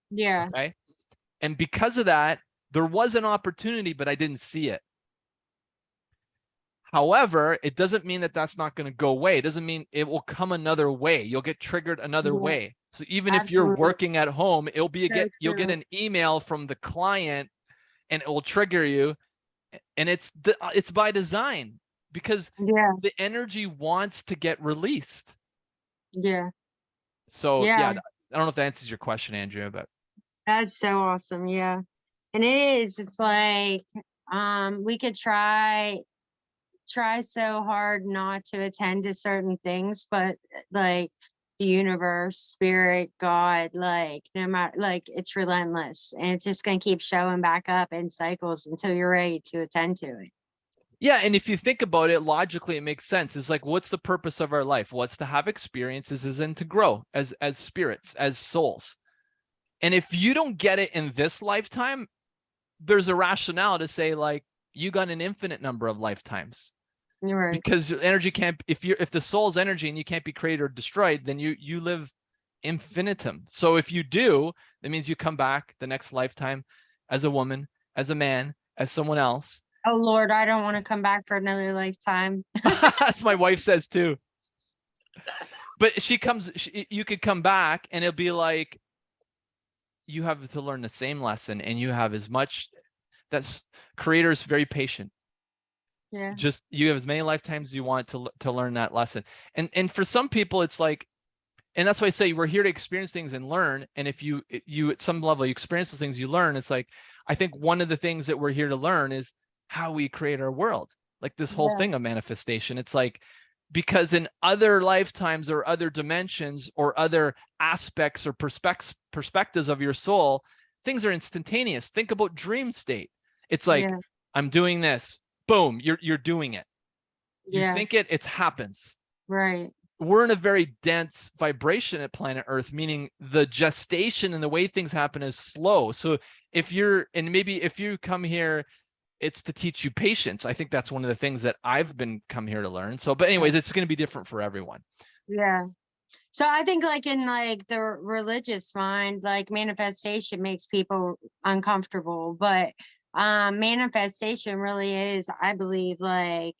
Yeah. Okay. And because of that, there was an opportunity, but I didn't see it. However, it doesn't mean that that's not going to go away. It doesn't mean it will come another way. You'll get triggered another way. So even if you're working at home, you'll get an email from the client and it will trigger you. And it's by design, because the energy wants to get released. Yeah. So yeah, I don't know if that answers your question, Andrea, but that's so awesome. Yeah. And it's like, we could try so hard not to attend to certain things, but like the universe, spirit, God, like no matter, like it's relentless and it's just going to keep showing back up in cycles until you're ready to attend to it. Yeah. And if you think about it logically, it makes sense. It's like, what's the purpose of our life? What's to have experiences and to grow as spirits, as souls. And if you don't get it in this lifetime, there's a rationale to say, like, you got an infinite number of lifetimes. Right. Because energy can't, if the soul's energy and you can't be created or destroyed, then you live infinitum. So if you do, that means you come back the next lifetime as a woman, as a man, as someone else. Oh Lord, I don't want to come back for another lifetime. That's my wife says too. But you could come back and it'll be like, you have to learn the same lesson and you have as much. That's creator's very patient. Yeah. Just you have as many lifetimes as you want to learn that lesson. And for some people, it's like, and that's why I say we're here to experience things and learn. And if you at some level you experience those things, you learn. It's like, I think one of the things that we're here to learn is how we create our world. Like this whole thing of manifestation. It's like, because in other lifetimes or other dimensions or other aspects or perspectives of your soul, things are instantaneous. Think about dream state. It's like, Yeah. I'm doing this, boom, you're doing it. You Yeah. think it happens. Right. We're in a very dense vibration at planet Earth, meaning the gestation and the way things happen is slow. So if you come here, it's to teach you patience. I think that's one of the things that I've been come here to learn. So, but anyways, it's going to be different for everyone. Yeah. So I think like in like the religious mind, like manifestation makes people uncomfortable, but manifestation really is, I believe, like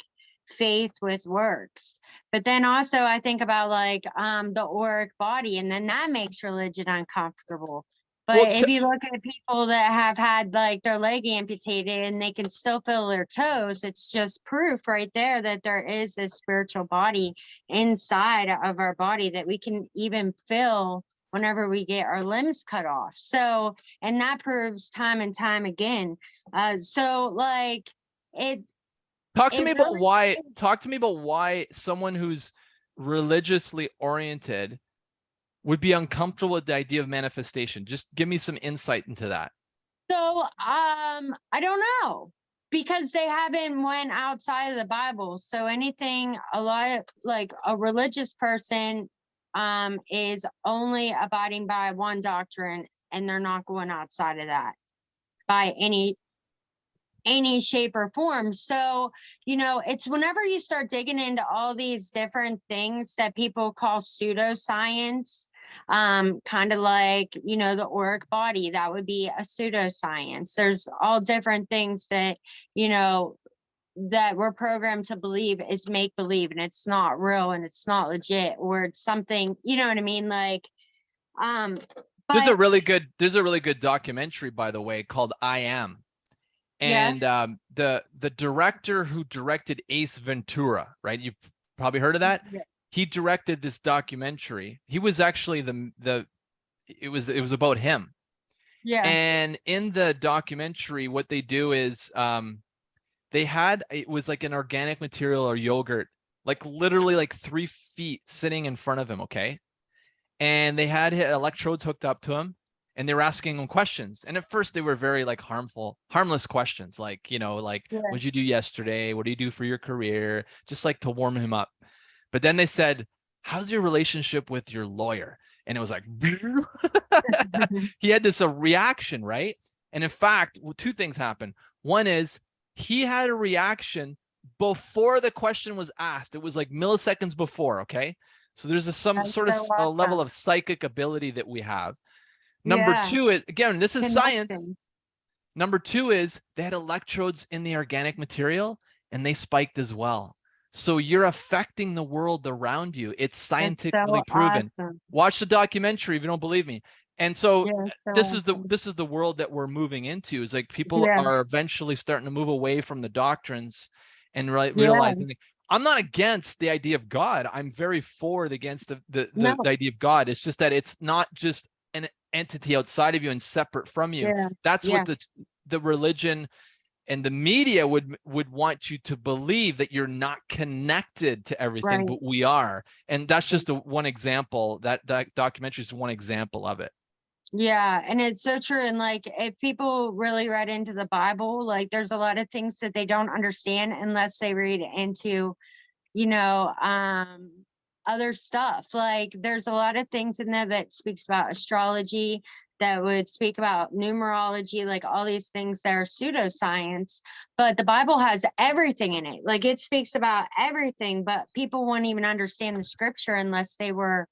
faith with works. But then also I think about like the auric body, and then that makes religion uncomfortable. But Well, if you look at people that have had like their leg amputated and they can still feel their toes, it's just proof right there that there is this spiritual body inside of our body that we can even feel whenever we get our limbs cut off. So, and that proves time and time again. So like it talk to it me about really why someone who's religiously oriented would be uncomfortable with the idea of manifestation. Just give me some insight into that. So I don't know, because they haven't went outside of the Bible. So anything a lot like a religious person is only abiding by one doctrine, and they're not going outside of that by any shape or form. So, it's whenever you start digging into all these different things that people call pseudoscience, kind of like, the auric body, that would be a pseudoscience. There's all different things that, that we're programmed to believe is make believe, and it's not real and it's not legit, or it's something, you know what I mean? Like, There's a but really good documentary, by the way, called I Am. yeah, And the director who directed Ace Ventura, right? You've probably heard of that. yeah, He directed this documentary. He was actually it was about him. yeah, And in the documentary, what they do is it was like an organic material or yogurt, like literally like 3 feet sitting in front of him. Okay. And they had electrodes hooked up to him, and they were asking him questions. And at first they were very like harmless questions, like, yeah. what'd you do yesterday? What do you do for your career? Just like to warm him up. But then they said, how's your relationship with your lawyer? And it was like, he had this reaction, right? And in fact, 2 things happened. One is he had a reaction before the question was asked. It was like milliseconds before. Okay. So there's some That's sort of so a level awesome. of psychic ability that we have. Number Yeah, 2 is, again, this is science. connection. Number 2 is they had electrodes in the organic material, and they spiked as well. So you're affecting the world around you. It's It's scientifically so proven. awesome. Watch the documentary if you don't believe me. And so Yeah, it's so this is awesome. the world that we're moving into. Is like people Yeah, are eventually starting to move away from the doctrines and yeah, realizing I'm not against the idea of God. I'm very for against the no, idea of God. It's just that it's not just an entity outside of you and separate from you. yeah, That's yeah, what the religion and the media would want you to believe, that you're not connected to everything, right. but we are. And that's just one example. That documentary is one example of it. Yeah, and it's so true. And like, if people really read into the Bible, like, there's a lot of things that they don't understand unless they read into, you know, other stuff. Like, there's a lot of things in there that speaks about astrology, that would speak about numerology, like all these things that are pseudoscience. But the Bible has everything in it. Like, it speaks about everything, but people won't even understand the scripture unless they were,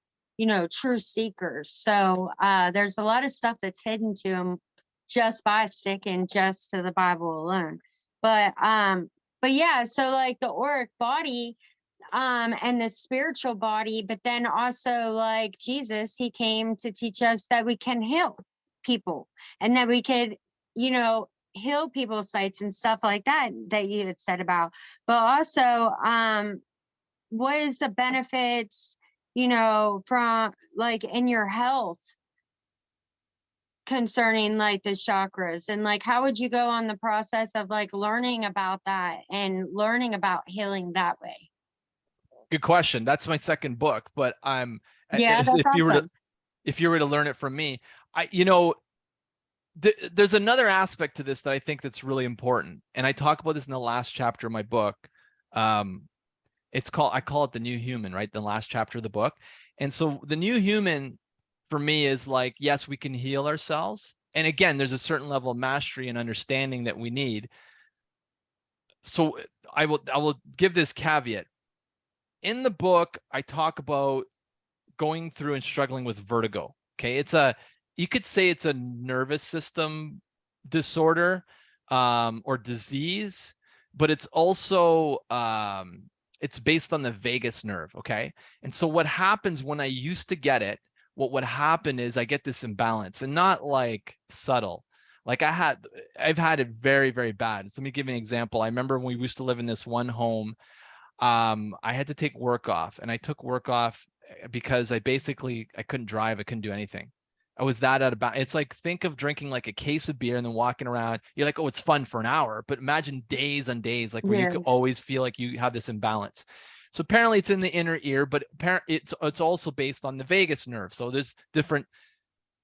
true seekers. So there's a lot of stuff that's hidden to them just by sticking just to the Bible alone. But yeah, so like the auric body, and the spiritual body, but then also like Jesus, he came to teach us that we can heal people, and that we could, heal people's sights and stuff like that that you had said about. But also, what is the benefits, from like in your health concerning like the chakras, and like how would you go on the process of like learning about that and learning about healing that way? Good question. That's my second book, but Yeah, that's if you were to awesome. learn it from me, there's another aspect to this that I think that's really important. And I talk about this in the last chapter of my book. I call it the new human, right? The last chapter of the book. And so the new human for me is like, yes, we can heal ourselves. And again, there's a certain level of mastery and understanding that we need. So I will give this caveat. In the book, I talk about going through and struggling with vertigo. Okay. You could say it's a nervous system disorder, or disease, but it's also, it's based on the vagus nerve. Okay. And so what happens when I used to get it, what would happen is I get this imbalance, and not like subtle. Like I've had it very, very bad. So let me give you an example. I remember when we used to live in this one home, I had to take work off, and I took work off because I couldn't drive. I couldn't do anything. I was that out of bounds. It's like, think of drinking like a case of beer and then walking around. You're like, oh, it's fun for an hour, but imagine days on days, like where you could always feel like you have this imbalance. So apparently it's in the inner ear, but it's also based on the vagus nerve. So there's different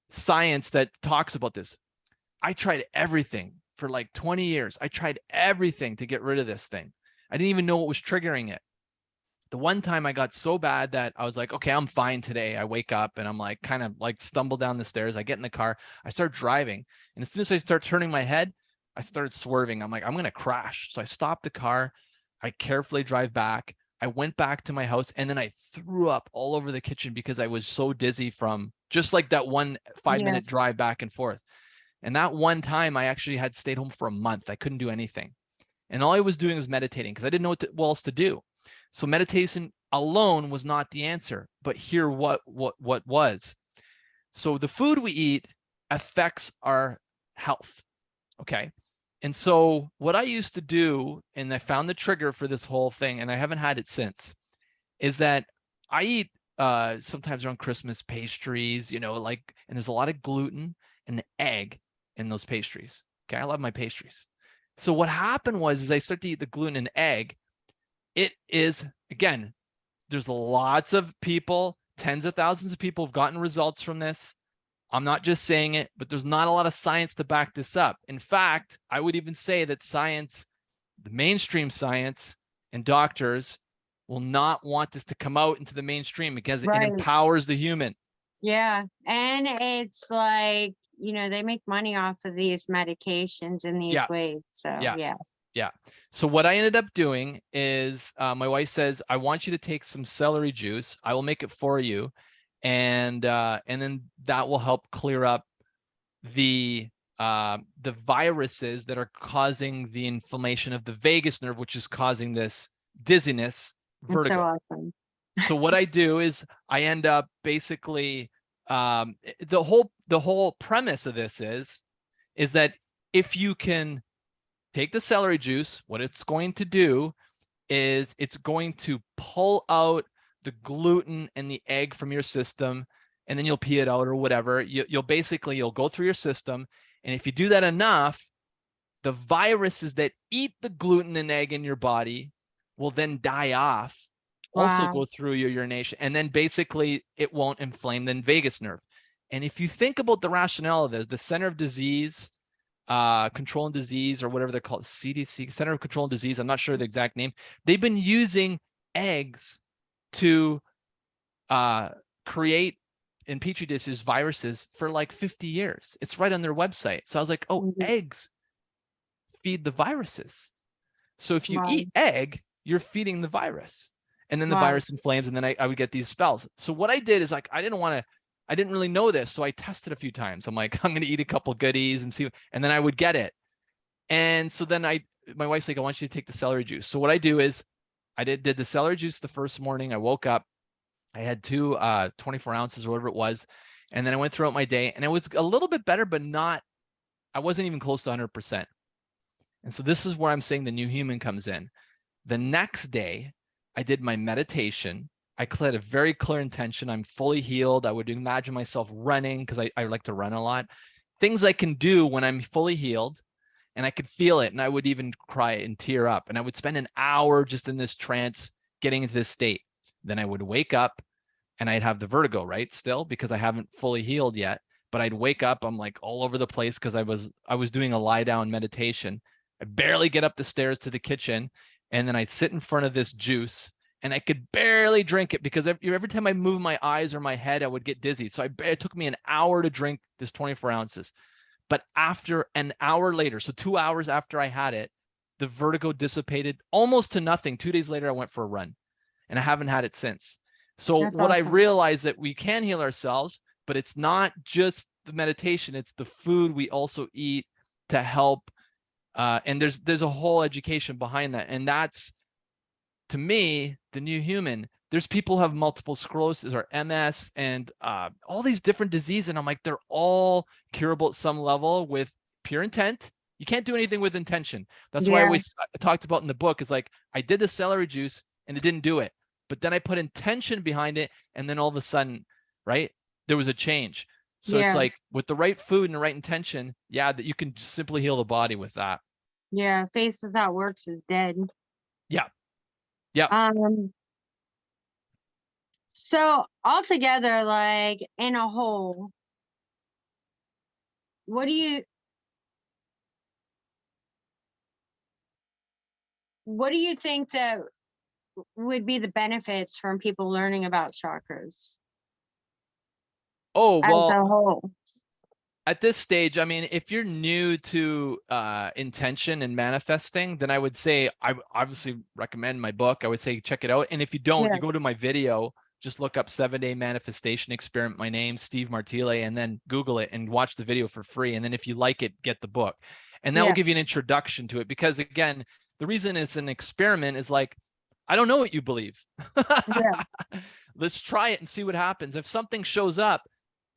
science that talks about this. I tried everything for like 20 years. I tried everything to get rid of this thing. I didn't even know what was triggering it. The one time I got so bad that I was like, okay, I'm fine today. I wake up and I'm like, kind of like stumble down the stairs. I get in the car, I start driving. And as soon as I start turning my head, I started swerving. I'm like, I'm going to crash. So I stopped the car. I carefully drive back. I went back to my house, and then I threw up all over the kitchen because I was so dizzy from just like that 5-minute drive back and forth. And that one time I actually had stayed home for a month. I couldn't do anything. And all I was doing was meditating because I didn't know what else to do. So meditation alone was not the answer, but here what was. So the food we eat affects our health. Okay. And so what I used to do, and I found the trigger for this whole thing, and I haven't had it since, is that I eat sometimes around Christmas pastries, and there's a lot of gluten and egg in those pastries. Okay. I love my pastries. So what happened was I started to eat the gluten and egg. It is, again, there's lots of people, tens of thousands of people have gotten results from this. I'm not just saying it, but there's not a lot of science to back this up. In fact, I would even say that science, the mainstream science and doctors will not want this to come out into the mainstream because it empowers the human. Yeah. And it's like, they make money off of these medications in these ways. So Yeah. So what I ended up doing is my wife says, I want you to take some celery juice. I will make it for you. And then that will help clear up the viruses that are causing the inflammation of the vagus nerve, which is causing this dizziness, vertigo. That's so awesome. So what I do is I end up basically, the whole premise of this is that if you can take the celery juice, what it's going to do is it's going to pull out the gluten and the egg from your system, and then you'll pee it out or whatever. You'll go through your system. And if you do that enough, the viruses that eat the gluten and egg in your body will then die off, also go through your urination. And then basically it won't inflame the vagus nerve. And if you think about the rationale of this, the Center of Disease, Control and Disease, or whatever they're called, CDC, Center of Control and Disease, I'm not sure the exact name. They've been using eggs to create in petri dishes viruses for like 50 years. It's right on their website. So I was like, oh, eggs feed the viruses. So if you eat egg, you're feeding the virus, and then the virus inflames, and then I would get these spells. So what I did is, like, I didn't really know this, so I tested a few times. I'm like, I'm going to eat a couple goodies and see, and then I would get it. And so then my wife's like, I want you to take the celery juice. So what I do is I did the celery juice the first morning. I woke up, I had 24 ounces or whatever it was. And then I went throughout my day, and it was a little bit better, but I wasn't even close to 100%. And so this is where I'm saying the new human comes in. The next day I did my meditation. I had a very clear intention. I'm fully healed. I would imagine myself running, because I like to run a lot. Things I can do when I'm fully healed, and I could feel it. And I would even cry and tear up. And I would spend an hour just in this trance, getting into this state. Then I would wake up and I'd have the vertigo, right? Still, because I haven't fully healed yet. but I'd wake up, I'm like all over the place because I was doing a lie down meditation. I barely get up the stairs to the kitchen, and then I'd sit in front of this juice, and I could barely drink it because every time I move my eyes or my head, I would get dizzy. So it took me an hour to drink this 24 ounces. But after an hour later, so 2 hours after I had it, the vertigo dissipated almost to nothing. 2 days later, I went for a run, and I haven't had it since. So That's what I awesome. realized that we can heal ourselves, but it's not just the meditation, it's the food we also eat to help. And there's a whole education behind that. And that's, to me, the new human. There's people who have multiple sclerosis or MS and all these different diseases. And I'm like, they're all curable at some level with pure intent. You can't do anything with intention. That's why I always talked about in the book is like, I did the celery juice and it didn't do it. But then I put intention behind it. And then all of a sudden, right, there was a change. So it's like with the right food and the right intention, that you can simply heal the body with that. Yeah. Faith without works is dead. Yeah. Yeah. So altogether, like in a whole, what do you think that would be the benefits from people learning about chakras Oh, as well, a whole? at this stage, I mean, if you're new to intention and manifesting, then I would say I obviously recommend my book. I would say check it out. And if you don't, you go to my video, just look up 7-Day Manifestation Experiment. My name's Steve Martile, and then Google it and watch the video for free. And then if you like it, get the book. And that will give you an introduction to it. Because again, the reason it's an experiment is like, I don't know what you believe. Let's try it and see what happens. If something shows up,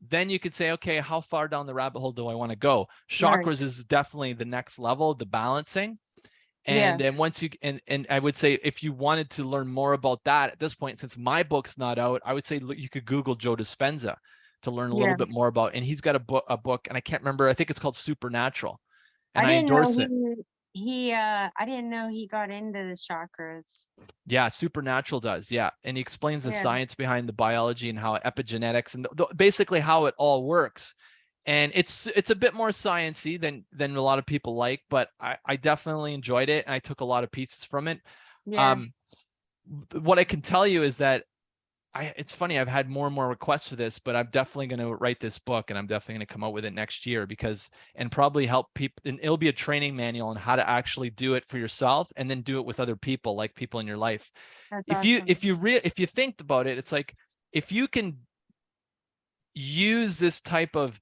then you could say, okay, how far down the rabbit hole do I want to go? Chakras is definitely the next level, the balancing. And then once you, and I would say, if you wanted to learn more about that at this point, since my book's not out, I would say you could Google Joe Dispenza to learn a little bit more about, and he's got a book, and I can't remember, I think it's called Supernatural. And I endorse it. I didn't know he got into the chakras. Yeah, Supernatural does. Yeah. And he explains the science behind the biology and how epigenetics and basically how it all works. And it's a bit more sciencey than a lot of people like, but I definitely enjoyed it. And I took a lot of pieces from it. What I can tell you is that it's funny, I've had more and more requests for this, but I'm definitely going to write this book, and I'm definitely going to come out with it next year and probably help people. And it'll be a training manual on how to actually do it for yourself and then do it with other people, like people in your life. If you think about it, it's like, if you can use this type of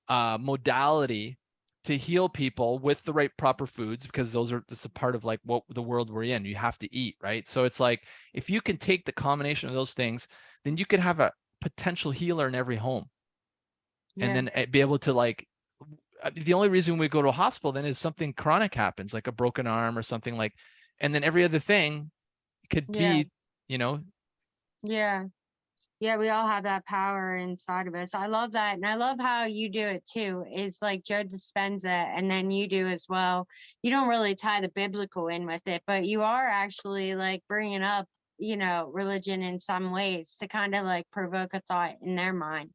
modality to heal people with the right proper foods, because this is a part of like what the world we're in, you have to eat, right? So it's like, if you can take the combination of those things, then you could have a potential healer in every home. And then be able to, like, the only reason we go to a hospital then is something chronic happens, like a broken arm or something, like, and then every other thing could be, we all have that power inside of us. I love that. And I love how you do it too. It's like Joe Dispenza, and then you do as well. You don't really tie the biblical in with it, but you are actually like bringing up, religion in some ways to kind of like provoke a thought in their mind.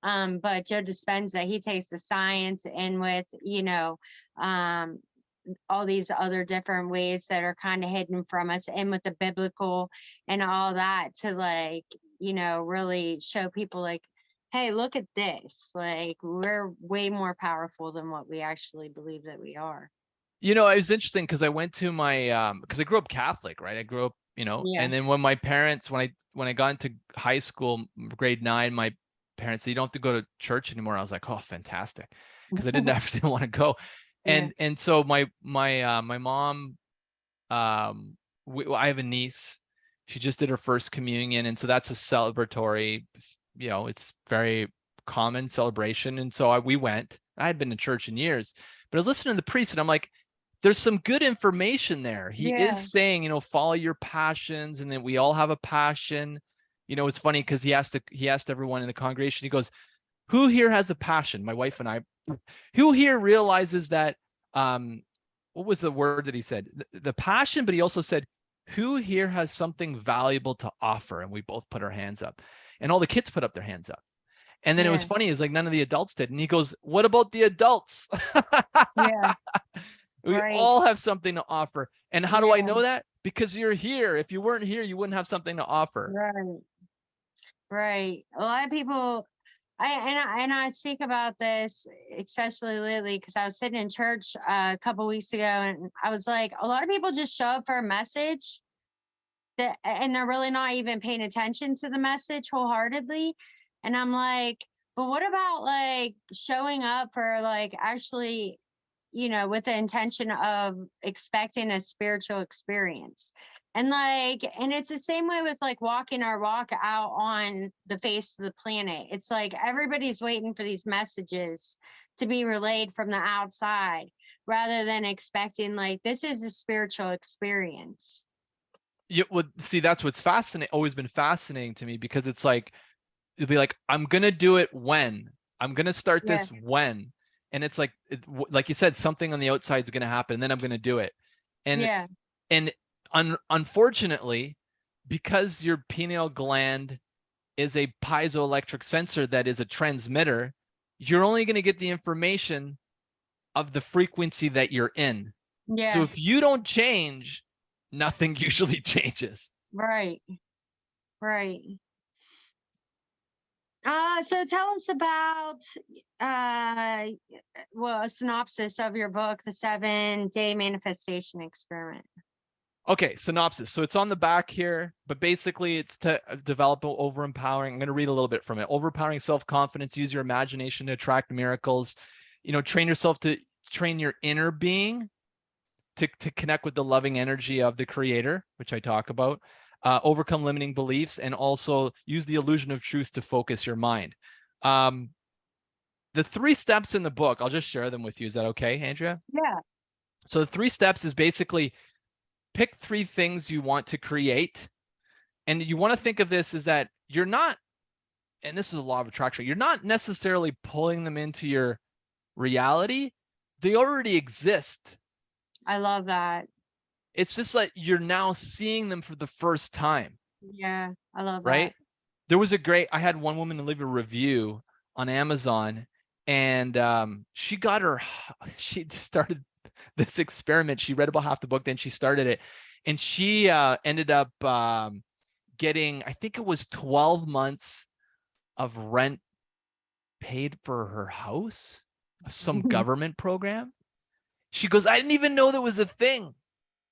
But Joe Dispenza, he takes the science in with, all these other different ways that are kind of hidden from us, and with the biblical and all that, to like, really show people like, hey, look at this. Like, we're way more powerful than what we actually believe that we are. It was interesting because I went to my, because I grew up Catholic, right? I grew up, and then when my parents, when I got into high school, grade 9, my parents said, you don't have to go to church anymore. I was like, oh, fantastic. Because I didn't actually want to go. And so my mom, I have a niece. She just did her first communion, and so that's a celebratory, it's very common celebration. And so we went. I had been to church in years, but I was listening to the priest, and I'm like, there's some good information there. He is saying, follow your passions, and then we all have a passion. It's funny because he asked everyone in the congregation, he goes, who here has a passion? My wife and I, who here realizes that, what was the word that he said? The passion, but he also said, who here has something valuable to offer? And we both put our hands up, and all the kids put up their hands up. And then it was funny, is like none of the adults did. And he goes, what about the adults? Yeah. We Right. all have something to offer. And how do I Yeah. know that? Because you're here. If you weren't here, you wouldn't have something to offer. Right. Right. A lot of people, I speak about this especially lately because I was sitting in church a couple weeks ago, and I was like, a lot of people just show up for a message and they're really not even paying attention to the message wholeheartedly. And I'm like, but what about like showing up for like actually, with the intention of expecting a spiritual experience? And it's the same way with like walking our walk out on the face of the planet. It's like everybody's waiting for these messages to be relayed from the outside rather than expecting like this is a spiritual experience. You would see, that's what's fascinating, always been fascinating to me, because it's like, it'll be like, I'm going to do it when I'm going to start this when, and it's like, like you said, something on the outside is going to happen, and then I'm going to do it. And unfortunately, because your pineal gland is a piezoelectric sensor that is a transmitter, you're only going to get the information of the frequency that you're in. So if you don't change, nothing usually changes. Right. So tell us about a synopsis of your book, The 7-Day Manifestation Experiment. Okay, synopsis. So it's on the back here, but basically it's to develop over-empowering. I'm going to read a little bit from it. Overpowering self-confidence, use your imagination to attract miracles. Train yourself to train your inner being to connect with the loving energy of the creator, which I talk about. Overcome limiting beliefs, and also use the illusion of truth to focus your mind. The 3 steps in the book, I'll just share them with you. Is that okay, Andrea? Yeah. So the 3 steps is basically pick 3 things you want to create. And you want to think of this as that you're not, and this is a law of attraction, you're not necessarily pulling them into your reality. They already exist. I love that. It's just like you're now seeing them for the first time. Yeah, I love that. Right? There was I had one woman leave a review on Amazon, and she started this experiment. She read about half the book, then she started it, and she ended up getting, I think it was 12 months of rent paid for her house, some government program. She goes, I didn't even know there was a thing.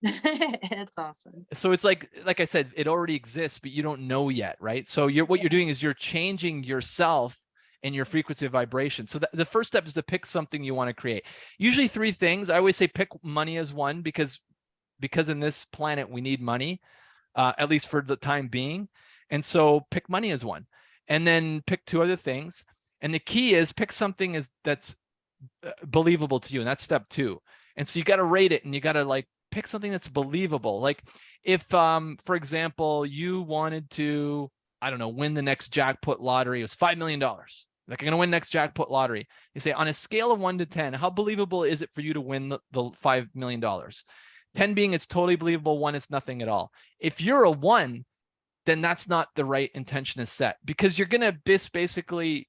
That's awesome. So it's like I said, it already exists, but you don't know yet, right? So what you're doing is you're changing yourself and your frequency of vibration. So the first step is to pick something you want to create. Usually 3 things. I always say pick money as one, because in this planet we need money, at least for the time being. And so pick money as one, and then pick 2 other things. And the key is pick something that's believable to you, and that's step 2. And so you got to rate it, and you got to like pick something that's believable. Like if, for example, you wanted to, I don't know, win the next jackpot lottery, it was $5 million. Like, I'm going to win next jackpot lottery. You say, on a scale of 1 to 10, how believable is it for you to win the $5 million? 10 being it's totally believable, 1 it's nothing at all. If you're a 1, then that's not the right intention to set, because you're going to basically,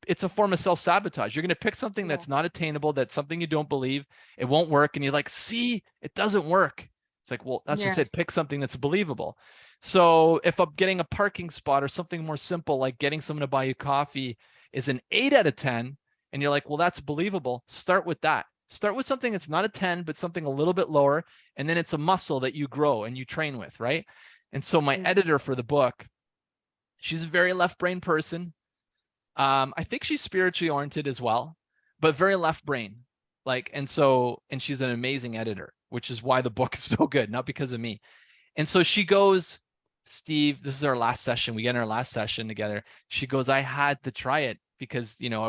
it's a form of self-sabotage. You're going to pick something that's not attainable, that's something you don't believe, it won't work. And you're like, see, it doesn't work. It's like, well, that's what I said, pick something that's believable. So if I'm getting a parking spot, or something more simple, like getting someone to buy you coffee, is an 8 out of 10. And you're like, well, that's believable. Start with that. Start with something that's not a 10, but something a little bit lower. And then it's a muscle that you grow and you train with, right? And so my editor for the book, she's a very left brain person. I think she's spiritually oriented as well, but very left brain. And she's an amazing editor, which is why the book is so good, not because of me. And so she goes, Steve, this is our last session. We get in our last session together. She goes, I had to try it because, I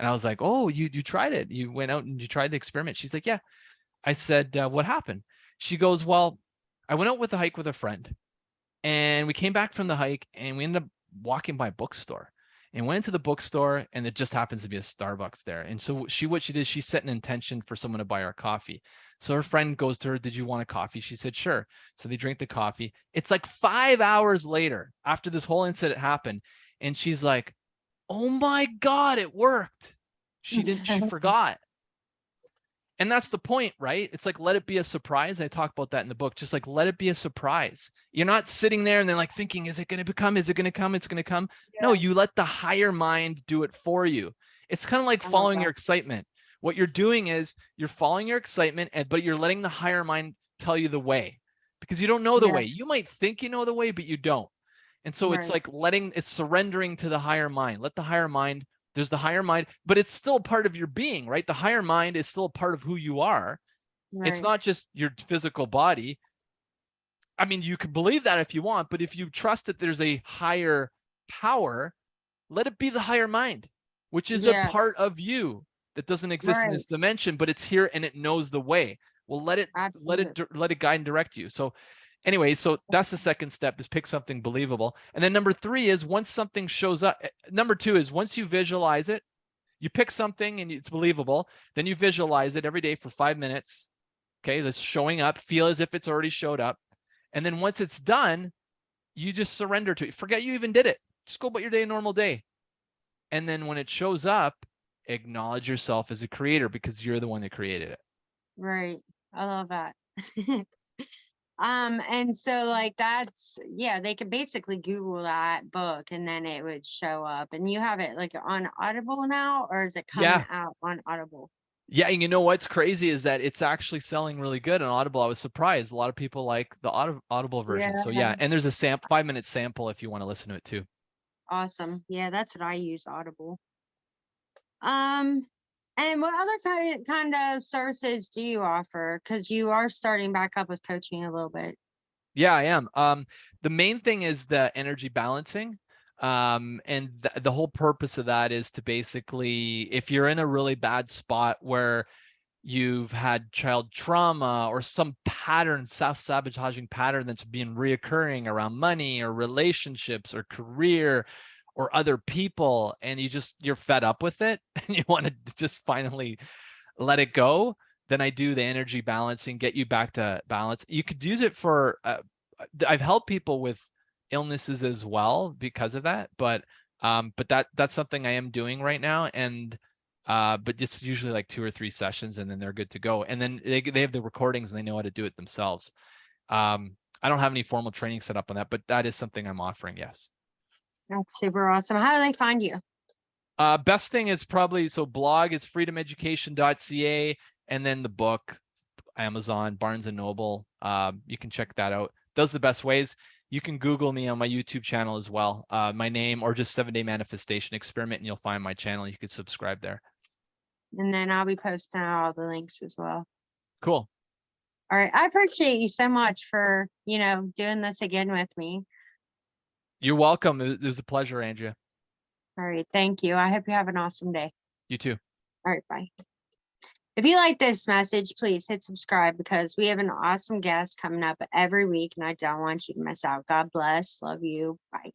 was like, oh, you tried it. You went out and you tried the experiment. She's like, yeah. I said, what happened? She goes, well, I went out with a hike with a friend, and we came back from the hike, and we ended up walking by a bookstore, and went into the bookstore, and it just happens to be a Starbucks there. And so what she did, she set an intention for someone to buy her coffee. So her friend goes to her, did you want a coffee? She said, sure. So they drink the coffee. It's like 5 hours later after this whole incident happened. And she's like, oh my God, it worked. She forgot. And that's the point, right? It's like, let it be a surprise. I talk about that in the book. Just like, let it be a surprise. You're not sitting there and then like thinking, is it going to come? Is it going to come? It's going to come. Yeah. No, you let the higher mind do it for you. It's kind of like following your excitement. What you're doing is you're following your excitement, but you're letting the higher mind tell you the way, because you don't know the way. You might think you know the way, but you don't. And so it's like it's surrendering to the higher mind. Let the higher mind, there's the higher mind, but it's still part of your being, right? The higher mind is still a part of who you are. It's not just your physical body. I mean, you can believe that if you want, but if you trust that there's a higher power, let it be the higher mind, which is a part of you that doesn't exist in this dimension, but it's here and it knows the way. Well, let it guide and direct you. So anyway, so that's the second step, is pick something believable. And then number 3 is, once something shows up, number 2 is, once you visualize it, you pick something and it's believable, then you visualize it every day for 5 minutes. Okay, that's showing up, feel as if it's already showed up. And then once it's done, you just surrender to it. Forget you even did it. Just go about your day, a normal day. And then when it shows up, acknowledge yourself as a creator, because you're the one that created it. Right. I love that. And so like that's, they could basically Google that book and then it would show up. And you have it like on Audible now, or is it coming out on Audible? Yeah, and you know what's crazy is that it's actually selling really good on Audible. I was surprised. A lot of people like the Audible version. So and there's a 5-minute sample if you want to listen to it too. Awesome. Yeah, that's what I use, Audible. And what other kind of services do you offer? Because you are starting back up with coaching a little bit. Yeah, I am. The main thing is the energy balancing. And the whole purpose of that is to basically, if you're in a really bad spot where you've had child trauma or some pattern, self-sabotaging pattern that's been reoccurring around money or relationships or career or other people, and you're fed up with it and you want to just finally let it go, then I do the energy balancing, get you back to balance. You could use it for, I've helped people with illnesses as well because of that, but that's something I am doing right now. And but it's usually like 2 or 3 sessions and then they're good to go. And then they have the recordings and they know how to do it themselves. I don't have any formal training set up on that, but that is something I'm offering. Yes. That's super awesome. How do they find you? Best thing is probably, so blog is freedomeducation.ca, and then the book, Amazon, Barnes and Noble. You can check that out. Those are the best ways. You can Google me on my YouTube channel as well. My name, or just 7-Day Manifestation Experiment, and you'll find my channel. You can subscribe there. And then I'll be posting all the links as well. Cool. All right. I appreciate you so much for, doing this again with me. You're welcome. It was a pleasure, Andrea. All right. Thank you. I hope you have an awesome day. You too. All right. Bye. If you like this message, please hit subscribe, because we have an awesome guest coming up every week and I don't want you to miss out. God bless. Love you. Bye.